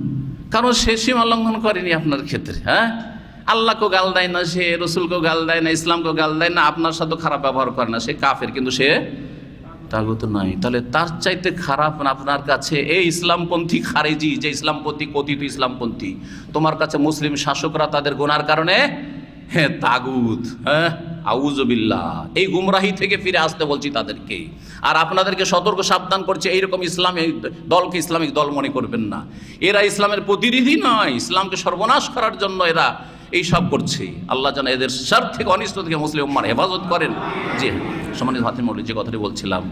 কারণ সে সীমা লঙ্ঘন করেনি আপনার ক্ষেত্রে। হ্যাঁ, আল্লাহকেও গাল দেয় না, সে রসুলকেও গাল দেয় না, ইসলামকেও গাল দেয় না, আপনার সাথে খারাপ ব্যবহার করে না, সে কাফের, কিন্তু সে তাগুত নয়। তাহলে তার চাইতে খারাপ আপনার কাছে এই ইসলামপন্থী খারিজি, যে ইসলামপন্থী, কথিত ইসলামপন্থী, তোমার কাছে মুসলিম শাসকরা তাদের গুনার কারণে হ্যাঁ তাগুত। হ্যাঁ, আউযুবিল্লাহ। এই গুমরাহি থেকে ফিরে আসতে বলছি তাদেরকে, আর আপনাদেরকে সতর্ক সাবধান করছে, এইরকম ইসলামিক দলকে ইসলামিক দল মনে করবেন না। এরা ইসলামের প্রতিনিধি নয়, ইসলামকে সর্বনাশ করার জন্য এরা এই সব করছে। আল্লাহ যেন এদের স্বার্থ থেকে, অনিষ্ট থেকে মুসলিম উম্মার হেফাজত করেন। যে সম্মানিত হাতিম মৌলভী, যে কথাটি বলছিলাম,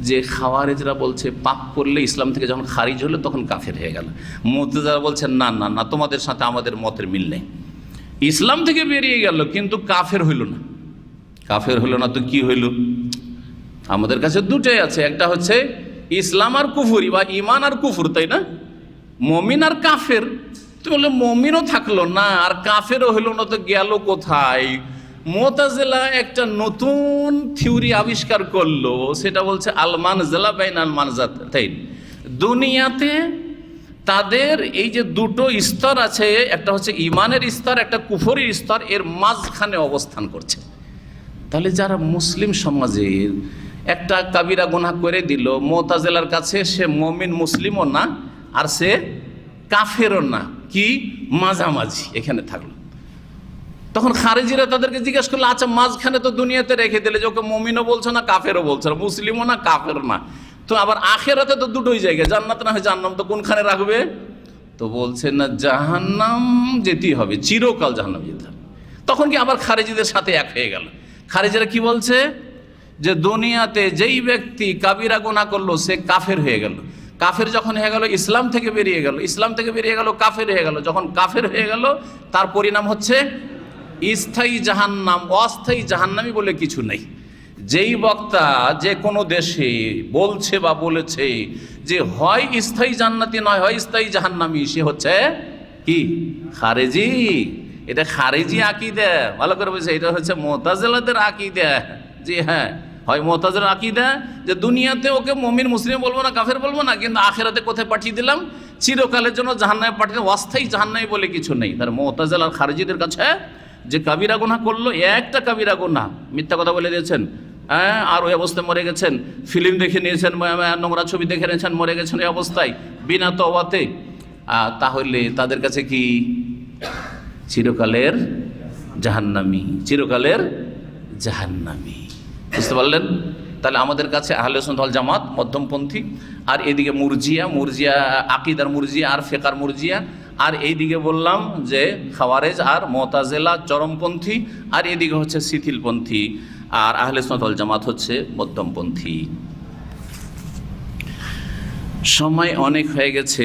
যে খাওয়ারেজরা বলছে পাপ করলে ইসলাম থেকে যখন খারিজ হলো তখন কাফের হয়ে গেল। মুর্তজিলা বলছেন না না না, তোমাদের সাথে আমাদের মতের মিল নেই, ইসলাম থেকে বেরিয়ে গেল কিন্তু কাফের হইল না। কাফের হইল না তো কি হইল? আমাদের কাছে দুটোই আছে, একটা হচ্ছে ইসলাম আর কুফুরি, বা ইমান আর কুফুর, তাই না? মমিন আর কাফের। তুমি বললে মমিনও থাকলো না আর কাফেরও হইল না, তো গেল কোথায়? মুতাজিলা একটা নতুন থিওরি আবিষ্কার করলো, সেটা বলছে আল মানজিলা বাইনাল মানজাতাইন। দুনিয়াতে তাদের এই যে দুটো স্তর আছে, একটা হচ্ছে ইমানের স্তর, একটা কুফরির স্তর, এর মাঝখানে অবস্থান করছে। তাহলে যারা মুসলিম সমাজের একটা কাবিরা গুনাহ করে দিল, মুতাজিলার কাছে সে মুমিন মুসলিমও না আর সে কাফেরও না, কি মাঝামাঝি এখানে থাকলো। তখন খারিজিরা তাদেরকে জিজ্ঞেস করলো, আচ্ছা মাঝখানে তো দুনিয়াতে রেখে দিলে, যে ওকে মুমিনও বলছো না, কাফেরও বলছো না, মুসলিমও না, কাফের না, তো আবার আখেরাতে তো দুটোই জায়গায়, জান্নাত না হয় জাহান্নাম, তো কোনখানে রাখবে? তো বলছে না, জাহান্নাম যেতেই হবে, চিরকাল জাহান্নাম যেতে হবে। তখন কি আবার খারিজিদের সাথে এক হয়ে গেল। খারিজিরা কি বলছে? যে দুনিয়াতে যেই ব্যক্তি কাবিরা গুনাহ করলো সে কাফের হয়ে গেল, কাফের যখন হয়ে গেল ইসলাম থেকে বেরিয়ে গেল, ইসলাম থেকে বেরিয়ে গেল কাফের হয়ে গেল, যখন কাফের হয়ে গেল তার পরিণাম হচ্ছে স্থায়ী জাহান্নাম। অস্থায়ী জাহান্নামী বলে কিছু নেই। যেই বক্তা যে কোনো দেশে বলছে বা বলেছে যে হয় স্থায়ী জান্নাতি নয় হয় স্থায়ী জাহান্নামী, সে হচ্ছে কি? খারেজি। এটা খারেজি আকীদা, ভালো করে বলছে, এটা হচ্ছে মুতাজিলাদের আকীদা। জি হ্যাঁ, হয় মুতাজিলার আকীদা যে দুনিয়াতে ওকে মুমিন মুসলিম বলবো না, কাফের বলবো না, কিন্তু আখিরাতে কোথায় পাঠিয়ে দিলাম? চিরকালের জন্য জাহান্নামে পাঠিয়ে, অস্থায়ী জাহান্নামী বলে কিছু নেই। তার মুতাজিলার খারিজিদের কাছে যে কাবিরা গুনাহ করলো, একটা কাবিরা গুনাহ, মিথ্যা কথা বলে দিয়েছেন, হ্যাঁ, আর ওই অবস্থায় মরে গেছেন, ফিল্ম দেখে নিয়েছেন, নোংরা ছবি দেখে নিয়েছেন, মরে গেছেন এই অবস্থায় বিনা তওবাতে, তাহলে তাদের কাছে কি? চিরকালের জাহান্নামী, চিরকালের জাহান্নামী। বুঝতে পারলেন? তাহলে আমাদের কাছে আহলে সুন্নাত ওয়াল জামাত মধ্যমপন্থী, আর এদিকে মুরজিয়া আকীদার মুরজিয়া আর ফিকহার মুরজিয়া, আর এইদিকে বললাম যে খাওয়ারেজ আর মুতাজিলা চরমপন্থী, আর এদিকে হচ্ছে শিথিলপন্থী, আর আহলে সুন্নাত ওয়াল জামাত হচ্ছে মধ্যমপন্থী। সময় অনেক হয়ে গেছে,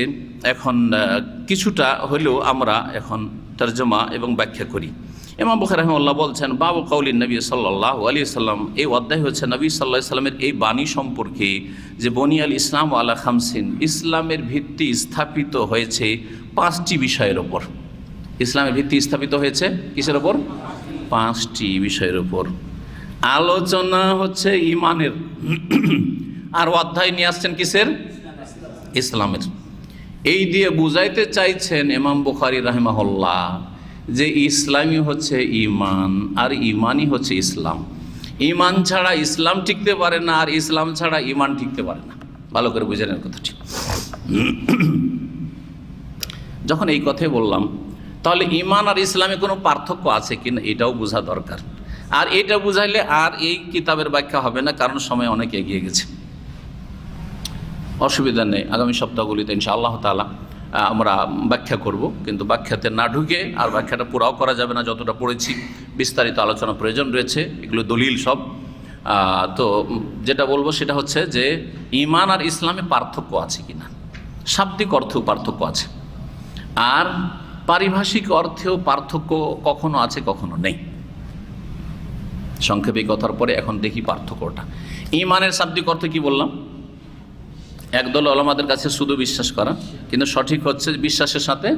এখন কিছুটা হলেও আমরা এখন তরজমা এবং ব্যাখ্যা করি। ইমাম বুখারী রাহিমাহুল্লাহ বলছেন, বাবু কাউলিন নবী সাল্লাল্লাহু আলাইহি সাল্লাম, এই অধ্যায় হচ্ছে নবী সাল্লাল্লাহু আলাইহি সাল্লামের এই বাণী সম্পর্কে, যে বনিয়াল ইসলাম আলা খামসিন, ইসলামের ভিত্তি স্থাপিত হয়েছে 5টি বিষয়ের ওপর। ইসলামের ভিত্তি স্থাপিত হয়েছে কিসের ওপর? 5টি বিষয়ের উপর। আলোচনা হচ্ছে ইমানের, আর অধ্যায় নিয়ে আসছেন কিসের? ইসলামের। এই দিয়ে বুঝাইতে চাইছেন ইমাম বুখারী রাহিমাহুল্লাহ যে ইসলামই হচ্ছে ইমান, আর ইমানই হচ্ছে ইসলাম। ইমান ছাড়া ইসলাম টিকতে পারে না, আর ইসলাম ছাড়া ইমান টিকতে পারে না। ভালো করে বুঝে নেন কথাটি। যখন এই কথাই বললাম, তাহলে ইমান আর ইসলামে কোনো পার্থক্য আছে কিনা এটাও বোঝা দরকার। আর এটা বুঝাইলে আর এই কিতাবের ব্যাখ্যা হবে না, কারণ সময় অনেক এগিয়ে গেছে। অসুবিধা নেই, আগামী সপ্তাহগুলিতে ইনশাআল্লাহ তাআলা আমরা ব্যাখ্যা করব, কিন্তু ব্যাখ্যাতে না ঢুকে, আর ব্যাখ্যাটা পুরাও করা যাবে না, যতটা পড়েছি বিস্তারিত আলোচনা প্রয়োজন রয়েছে, এগুলো দলিল সব। তো যেটা বলবো সেটা হচ্ছে যে ইমান আর ইসলামে পার্থক্য আছে কিনা। শাব্দিক অর্থেও পার্থক্য আছে, আর পারিভাষিক অর্থেও পার্থক্য কখনো আছে কখনো নেই। সংক্ষেপে কথার পরে এখন দেখি পার্থক্যটা। ইমানের শাব্দিক অর্থ কি বললাম? একদল ওলামাদের কাছে শুধু বিশ্বাস করা, কিন্তু সঠিক হচ্ছে বিশ্বাসের সাথে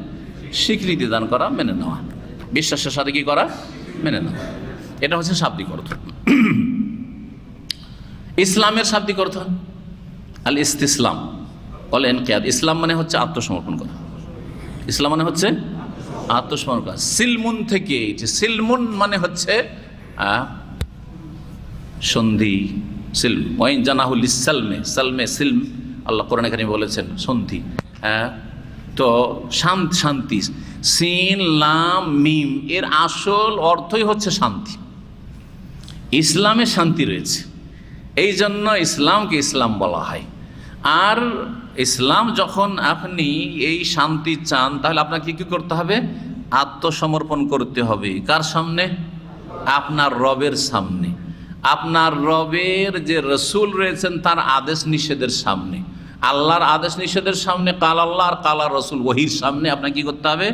স্বীকৃতি দান করা, মেনে নেওয়া। বিশ্বাসের সাথে কি করা? মেনে নেওয়া। এটা হচ্ছে শাব্দিক অর্থ। ইসলামের শাব্দিক অর্থ আল ইস্তিসলাম ওয়াল ইনকিয়াদ। ইসলাম মানে হচ্ছে আত্মসমর্পণ করা। ইসলাম মানে হচ্ছে আত্মসমর্পণ করা। সিলমুন থেকে, সিলমুন মানে হচ্ছে সন্ধি। সিলম ওয়াইন জানাহুল ইসলামে, সালমে সিলম, আল্লাহ কোরআনে কারিমে বলেছেন সন্ধি। তো শান্তি, সিন লাম মিম এর আসল অর্থই হচ্ছে শান্তি। ইসলামে শান্তি রয়েছে, এই জন্য ইসলামকে ইসলাম বলা হয়। আর ইসলাম যখন আপনি এই শান্তি চান, তাহলে আপনাকে কি করতে হবে? আত্মসমর্পণ করতে হবে। কার সামনে? আপনার রবের সামনে। আপনার রবের যে রসুল রয়েছেন তার আদেশ নিষেধের সামনে, আল্লাহর আদেশ নিষেধের সামনে, কাল আল্লাহ আর কাল রসুল ওহির সামনে আপনাকে কি করতে হবে?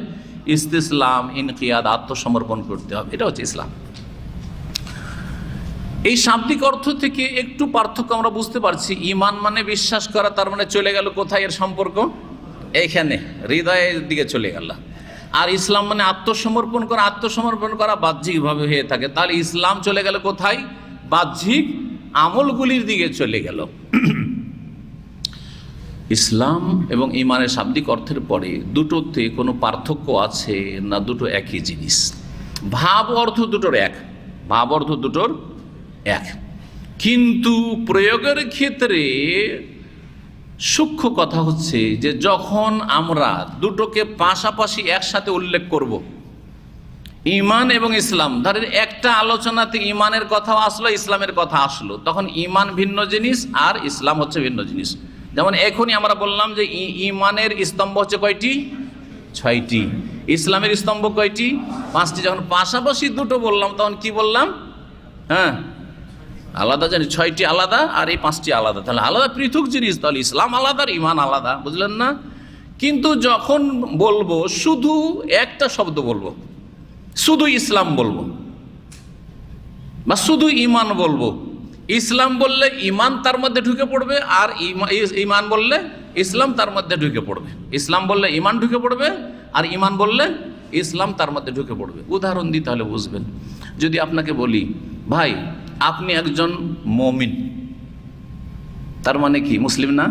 ইস্তিসলাম, ইনকিয়াদ, আত্মসমর্পণ করতে হবে। এটা হচ্ছে ইসলাম। এই শাব্দিক অর্থ থেকে একটু পার্থক্য আমরা বুঝতে পারছি। ইমান মানে বিশ্বাস করা, তার মানে চলে গেল কোথায় এর সম্পর্ক? এইখানে হৃদয়ের দিকে চলে গেল। আর ইসলাম মানে আত্মসমর্পণ করা, আত্মসমর্পণ করা বাহ্যিকভাবে হয়ে থাকে, তাহলে ইসলাম চলে গেল কোথায়? বাহ্যিক আমলগুলির দিকে চলে গেল। ইসলাম এবং ইমানের শাব্দিক অর্থের পরে দুটোতে কোনো পার্থক্য আছে না? দুটো একই জিনিস। ভাব অর্থ দুটোর এক, ভাব অর্থ দুটোর এক, কিন্তু প্রয়োগের ক্ষেত্রে সূক্ষ্ম কথা হচ্ছে যে যখন আমরা দুটোকে পাশাপাশি একসাথে উল্লেখ করব, ইমান এবং ইসলাম, ধরেন একটা আলোচনাতে ইমানের কথা আসলো, ইসলামের কথা আসলো, তখন ইমান ভিন্ন জিনিস আর ইসলাম হচ্ছে ভিন্ন জিনিস। যেমন এখনই আমরা বললাম যে ইমানের স্তম্ভ হচ্ছে কয়টি? 6টি। ইসলামের স্তম্ভ কয়টি? 5টি। যখন পাশাপাশি দুটো বললাম তখন কি বললাম? হ্যাঁ, আলাদা জানি, 6টি আলাদা আর এই 5টি আলাদা, তাহলে আলাদা পৃথক জিনিস। তাহলে ইসলাম আলাদা আর ইমান আলাদা, বুঝলেন না? কিন্তু যখন বলবো শুধু একটা শব্দ বলবো, শুধু ইসলাম বলবো বা শুধু ইমান বলবো, ইসলাম বললে ইমান তার মধ্যে ঢুকে পড়বে, আর ইমান বললে ইসলাম তার মধ্যে ঢুকে পড়বে। ইসলাম বললে ইমান ঢুকে পড়বে, আর ইমান বললে ইসলাম তার মধ্যে ঢুকে পড়বে। উদাহরণ দিই তাহলে বুঝবেন। যদি আপনাকে বলি, ভাই আপনি একজন মুমিন, তার মানে কি? মুসলিম না?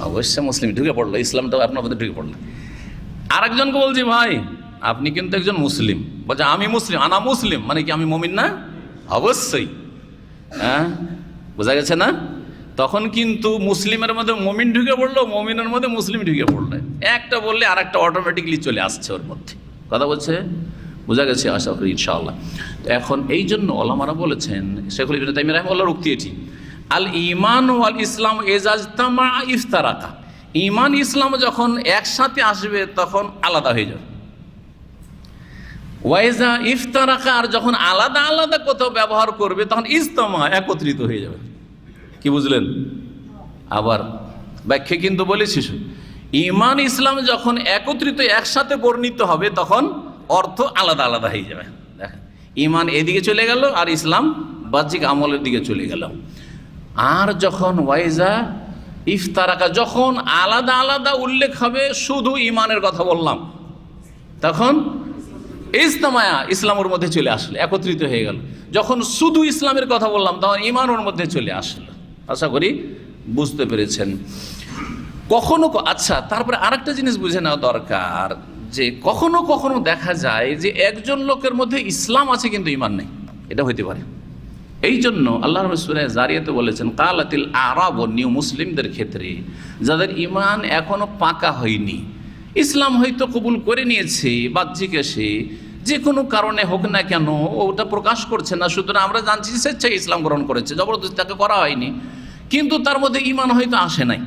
অবশ্যই মুসলিম, ঢুকে পড়লো, ইসলামটাও আপনার মধ্যে ঢুকে পড়লো। আর একজনকে বলছি, ভাই আপনি কিন্তু একজন মুসলিম, বলছে আমি মুসলিম, আনা মুসলিম, মানে কি আমি মুমিন না? অবশ্যই। হ্যাঁ, বোঝা গেছে না? তখন কিন্তু মুসলিমের মধ্যে মুমিন ঢুকে পড়লো, মুমিনের মধ্যে মুসলিম ঢুকে পড়লো। একটা বললে আর একটা অটোমেটিকলি চলে আসছে ওর মধ্যে। কথা বলছে, বোঝা গেছে আশা করি ইনশাআল্লাহ। তো এখন এই জন্য ওলামারা বলেছেন, শেখুল ইবনে তাইমিয়া রাহিমাহুল্লাহর উক্তি এটি, আল ঈমান ওয়াল ইসলাম ইজাজতামা ইফতারাকা। ঈমান ইসলাম যখন একসাথে আসবে তখন আলাদা হয়ে যাবে। ওয়াইজা ইফতারাকা, আর যখন আলাদা আলাদা কোথাও ব্যবহার করবে তখন ইজতামা, একত্রিত হয়ে যাবে। কি বুঝলেন? আবার ব্যাখ্যা কিন্তু বলেছি, ঈমান ইসলাম যখন একত্রিত একসাথে বর্ণিত হবে তখন অর্থ আলাদা আলাদা হয়ে যাবে। দেখেন, ঈমান এদিকে চলে গেল আর ইসলাম বাহ্যিক আমলের দিকে চলে গেল। আর যখন ওয়াইজা ইফতারাকা, যখন আলাদা আলাদা উল্লেখ হবে, শুধু ঈমানের কথা বললাম, তখন ইজতামায়া, ইসলামের মধ্যে চলে আসলো, একত্রিত হয়ে গেল। যখন শুধু ইসলামের কথা বললাম তখন ঈমান ওর মধ্যে চলে আসলো। আশা করি বুঝতে পেরেছেন। কখনো আচ্ছা, তারপরে আরেকটা জিনিস বুঝে নেওয়া দরকার যে কখনো কখনো দেখা যায় যে একজন লোকের মধ্যে ইসলাম আছে কিন্তু ঈমান নেই, এটা হইতে পারে। এই জন্য আল্লাহ সূরা জারিয়াতে বলেছেন কালাতিল আরাব, নিউ মুসলিমদের ক্ষেত্রে যাদের ঈমান এখনো পাকা হয়নি, ইসলাম হয়তো কবুল করে নিয়েছে বাহ্যিক এসে, যে কোনো কারণে হোক না কেন ওটা প্রকাশ করছে না, সুতরাং আমরা জানছি স্বেচ্ছায় ইসলাম গ্রহণ করেছে, জবরদস্তি তাকে করা হয়নি, কিন্তু তার মধ্যে ঈমান হয়তো আসে নাই।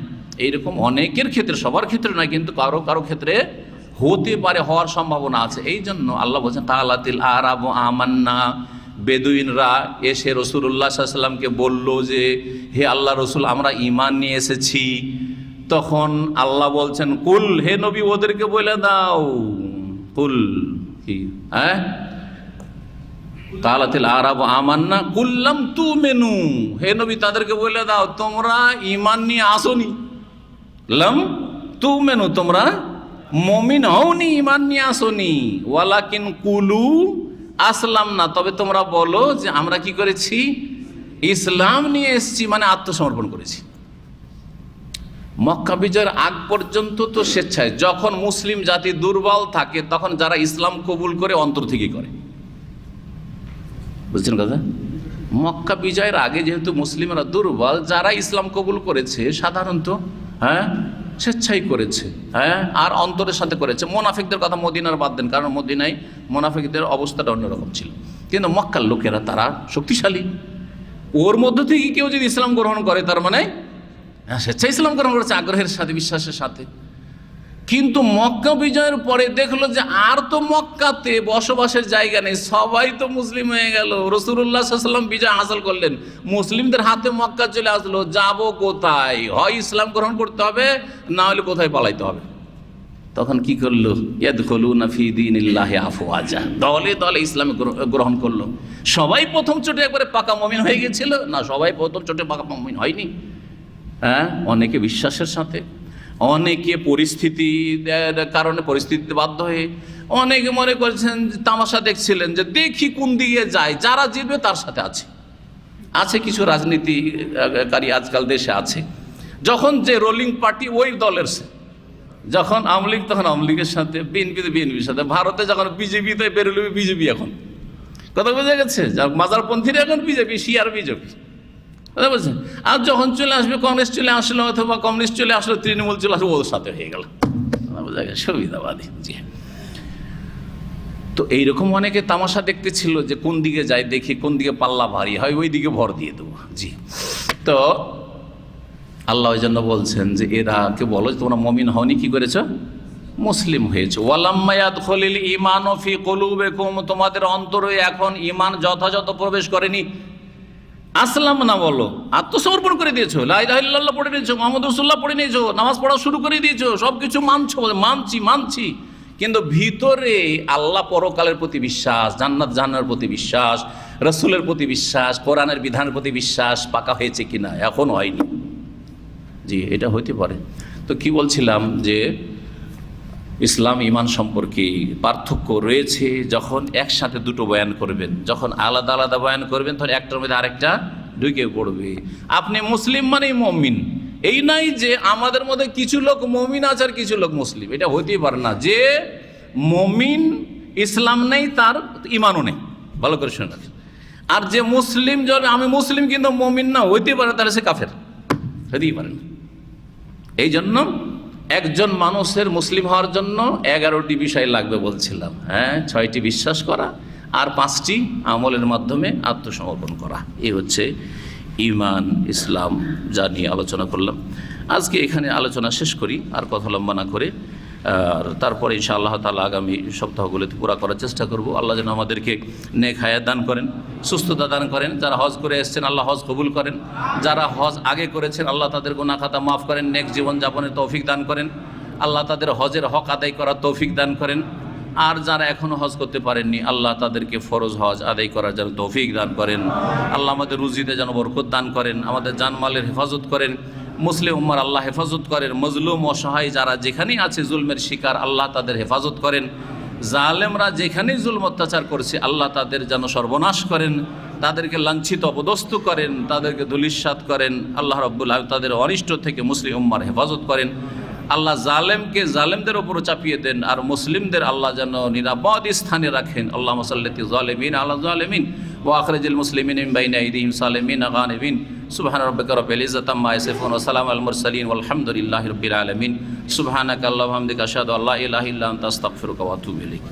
এইরকম অনেকের ক্ষেত্রে, সবার ক্ষেত্রে নয়, কিন্তু কারো কারো ক্ষেত্রে হতে পারে, হওয়ার সম্ভাবনা আছে। এই জন্য আল্লাহ বলছেন কালাতিল আরাব আমান্না, বেদুইনরা এসে রাসূলুল্লাহ সাল্লাল্লাহু আলাইহি ওয়াসাল্লামকে বলল যে হে আল্লাহ রসুল, আমরা ঈমান নিয়ে এসেছি। তখন আল্লাহ বলছেন কুল, হে নবী ওদেরকে বলে দাও, কুল কি, হ্যাঁ, কালাতিল আরাব আমান্না কুল্লাম তুমিনু, হে নবী তাদেরকে বলে দাও তোমরা ঈমান নিয়ে আসোনি, লাম তুমিনু, তোমরা মুমিন হওনি, ঈমান নিয়ে আসোনি, ওয়ালাকিন কুলু আসলাম না, তবে তোমরা বলো যে আমরা কি করেছি, ইসলাম নিয়ে এসেছি, মানে আত্মসমর্পণ করেছি। মক্কা বিজয়ের আগ পর্যন্ত তো স্বেচ্ছায়, যখন মুসলিম জাতি দুর্বল থাকে তখন যারা ইসলাম কবুল করে অন্তর থেকে করে, বুঝছেন কথা? মক্কা বিজয়ের আগে যেহেতু মুসলিমরা দুর্বল, যারা ইসলাম কবুল করেছে সাধারণত হ্যাঁ স্বেচ্ছাই করেছে, হ্যাঁ, আর অন্তরের সাথে করেছে। মোনাফিকদের কথা মদিনার বাদ দেন, কারণ মদিনায় মোনাফিকদের অবস্থাটা অন্যরকম ছিল, কিন্তু মক্কার লোকেরা তারা শক্তিশালী, ওর মধ্য থেকে কেউ যদি ইসলাম গ্রহণ করে তার মানে স্বেচ্ছায় ইসলাম গ্রহণ করেছে, আগ্রহের সাথে, বিশ্বাসের সাথে। কিন্তু মক্কা বিজয়ের পরে দেখলো যে আর তো মক্কাতে বসবাসের জায়গা নেই, সবাই তো মুসলিম হয়ে গেল, রাসূলুল্লাহ সাল্লাল্লাহু আলাইহি ওয়াসাল্লাম বিজয় হাসিল করলেন, মুসলিমদের হাতে মক্কা চলে আসলো, যাবো কোথায়? হয় ইসলাম গ্রহণ করতে হবে, না হলে কোথায় পালাইতে হবে। তখন কি করলো, ইয়াদখুলুনা ফি দীনিল্লাহি আফওয়াজা, দলে দলে ইসলাম গ্রহণ করলো। সবাই প্রথম চোটে একবারে পাকা মুমিন হয়ে গেছিল না, সবাই প্রথম চোটে পাকা মুমিন হয়নি, হ্যাঁ, অনেকে বিশ্বাসের সাথে, অনেকে পরিস্থিতির কারণে, পরিস্থিতিতে বাধ্য হয়ে, অনেকে মনে করছেন তামাশা দেখছিলেন যে দেখি কোন দিকে যায়, যারা জিতবে তার সাথে আছে কিছু রাজনীতিকারী আজকাল দেশে আছে, যখন যে রোলিং পার্টি ওই দলের, যখন আওয়ামী লীগ তখন আওয়ামী লীগের সাথে, বিএনপিতে বিএনপির সাথে, ভারতে যখন বিজেপিতে বেরোলে বিজেপি, এখন কথা বোঝা গেছে, মাজারপন্থীরা এখন বিজেপি, শিয়ার বিজেপি, কথা বলছেন। আর যখন চলে আসবে কংগ্রেস চলে আসলো, অথবা কমিউনিস্ট চলে আসলো, তৃণমূল চলে আসলো, ওর সাথে হয়ে গেল, বোঝা গেছে, সুবিধাবাদী। জি, তো এইরকম অনেকে তামাশা দেখতে ছিল যে কোন দিকে যায়, দেখি কোন দিকে পাল্লা ভারী হয়, ওই দিকে ভর দিয়ে দেবো। জি, তো আল্লাহ ওই জন্য বলছেন যে এরা কে বলো তোমরা মুমিন হওনি, কি করেছো, মুসলিম হয়েছে। ওয়ালাম্মা ইয়াদখুলিল ঈমানু ফি কুলুবিকুম, তোমাদের অন্তরে এখন ঈমান যথাযথ প্রবেশ করেনি। আসলাম না বলো, আত্মসমর্পণ করে দিয়েছো, লা ইলাহা ইল্লাল্লাহ পড়ে নিয়েছো, মুহাম্মদ রাসূলুল্লাহ পড়ে নিয়েছো, নামাজ পড়া শুরু করে দিয়েছো, সব কিছু মানছো, মানছি, কিন্তু ভিতরে আল্লাহ পরকালের প্রতি বিশ্বাস, জান্নাত জাহান্নামের প্রতি বিশ্বাস, রাসূলের প্রতি বিশ্বাস, কোরআনের বিধানের প্রতি বিশ্বাস পাকা হয়েছে কিনা, এখন হয়নি। জি, এটা হইতে পারে। তো কি বলছিলাম যে ইসলাম ঈমান সম্পর্কে পার্থক্য রয়েছে। যখন একসাথে দুটো বয়ান করবেন, যখন আলাদা আলাদা বয়ান করবেন, তখন একটার মধ্যে আরেকটা ঢুকে পড়বে। আপনি মুসলিম মানেই মুমিন, এই নাই যে আমাদের মধ্যে কিছু লোক মুমিন আছে আর কিছু লোক মুসলিম, এটা হইতেই পারে না। যে মুমিন ইসলাম নেই তার ঈমানও নেই, ভালো করে শুনে রাখেন। আর যে মুসলিম, যদি আমি মুসলিম কিন্তু মুমিন না, হইতে পারে, তাহলে সে কাফের, হইতেই পারে না। এই জন্য একজন মানুষের মুসলিম হওয়ার জন্য 11টি বিষয় লাগবে বলছিলাম, হ্যাঁ, 6টি বিশ্বাস করা আর 5টি আমলের মাধ্যমে আত্মসমর্পণ করা। এই হচ্ছে ঈমান, ইসলাম, যা নিয়ে আলোচনা করলাম। আজকে এখানে আলোচনা শেষ করি, আর কথা লম্বা না করে, আর তারপরে ইনশাআল্লাহ তাআলা আগামী সপ্তাহগুলোতে পুরা করার চেষ্টা করব। আল্লাহ যেন আমাদেরকে নেক হায়াত দান করেন, সুস্থতা দান করেন। যারা হজ করে এসেছেন আল্লাহ হজ কবুল করেন, যারা হজ আগে করেছেন আল্লাহ তাদের গুনাহ খাতা মাফ করেন, নেক জীবনযাপনের তৌফিক দান করেন, আল্লাহ তাদের হজের হক আদায় করার তৌফিক দান করেন। আর যারা এখনও হজ করতে পারেননি আল্লাহ তাদেরকে ফরজ হজ আদায় করার যেন তৌফিক দান করেন। আল্লাহ আমাদের রুজিতে যেন বরকত দান করেন, আমাদের জানমালের হেফাজত করেন, মুসলিম উম্মার আল্লাহ হেফাজত করেন। মজলুম অসহায় যারা যেখানেই আছে জুলমের শিকার, আল্লাহ তাদের হেফাজত করেন। জালেমরা যেখানেই জুলম অত্যাচার করছে আল্লাহ তাদের যেন সর্বনাশ করেন, তাদেরকে লাঞ্ছিত অপদস্থ করেন, তাদেরকে ধূলিসাৎ করেন। আল্লাহ রাব্বুল আলামিন তাদের অনিষ্ট থেকে মুসলিম উম্মার হেফাজত করেন। আল্লাহ জালেমকে জালেমদের উপরও চাপিয়ে দেন, আর মুসলিমদের আল্লাহ যেন নিরাপদ স্থানে রাখেন। আল্লাহুম্মা সাল্লি যালিমিন আলা যালিমিন ওয়া আখরিজিল মুসলিমিনা মিন বাইনি আইদিহিম সালিমিন গানিমিন। সুবহান রাব্বিকা রাব্বিল ইজ্জাতি আম্মা ইয়াসিফুন ওয়া সালামুন আলাল মুরসালিন ওয়ালহামদুলিল্লাহি রাব্বিল আলামিন। সুবহানাকা আল্লাহুম্মা ওয়া বিহামদিকা আশহাদু আল্লা ইলাহা ইল্লা আনতা আস্তাগফিরুকা ওয়া আতুবু ইলাইক।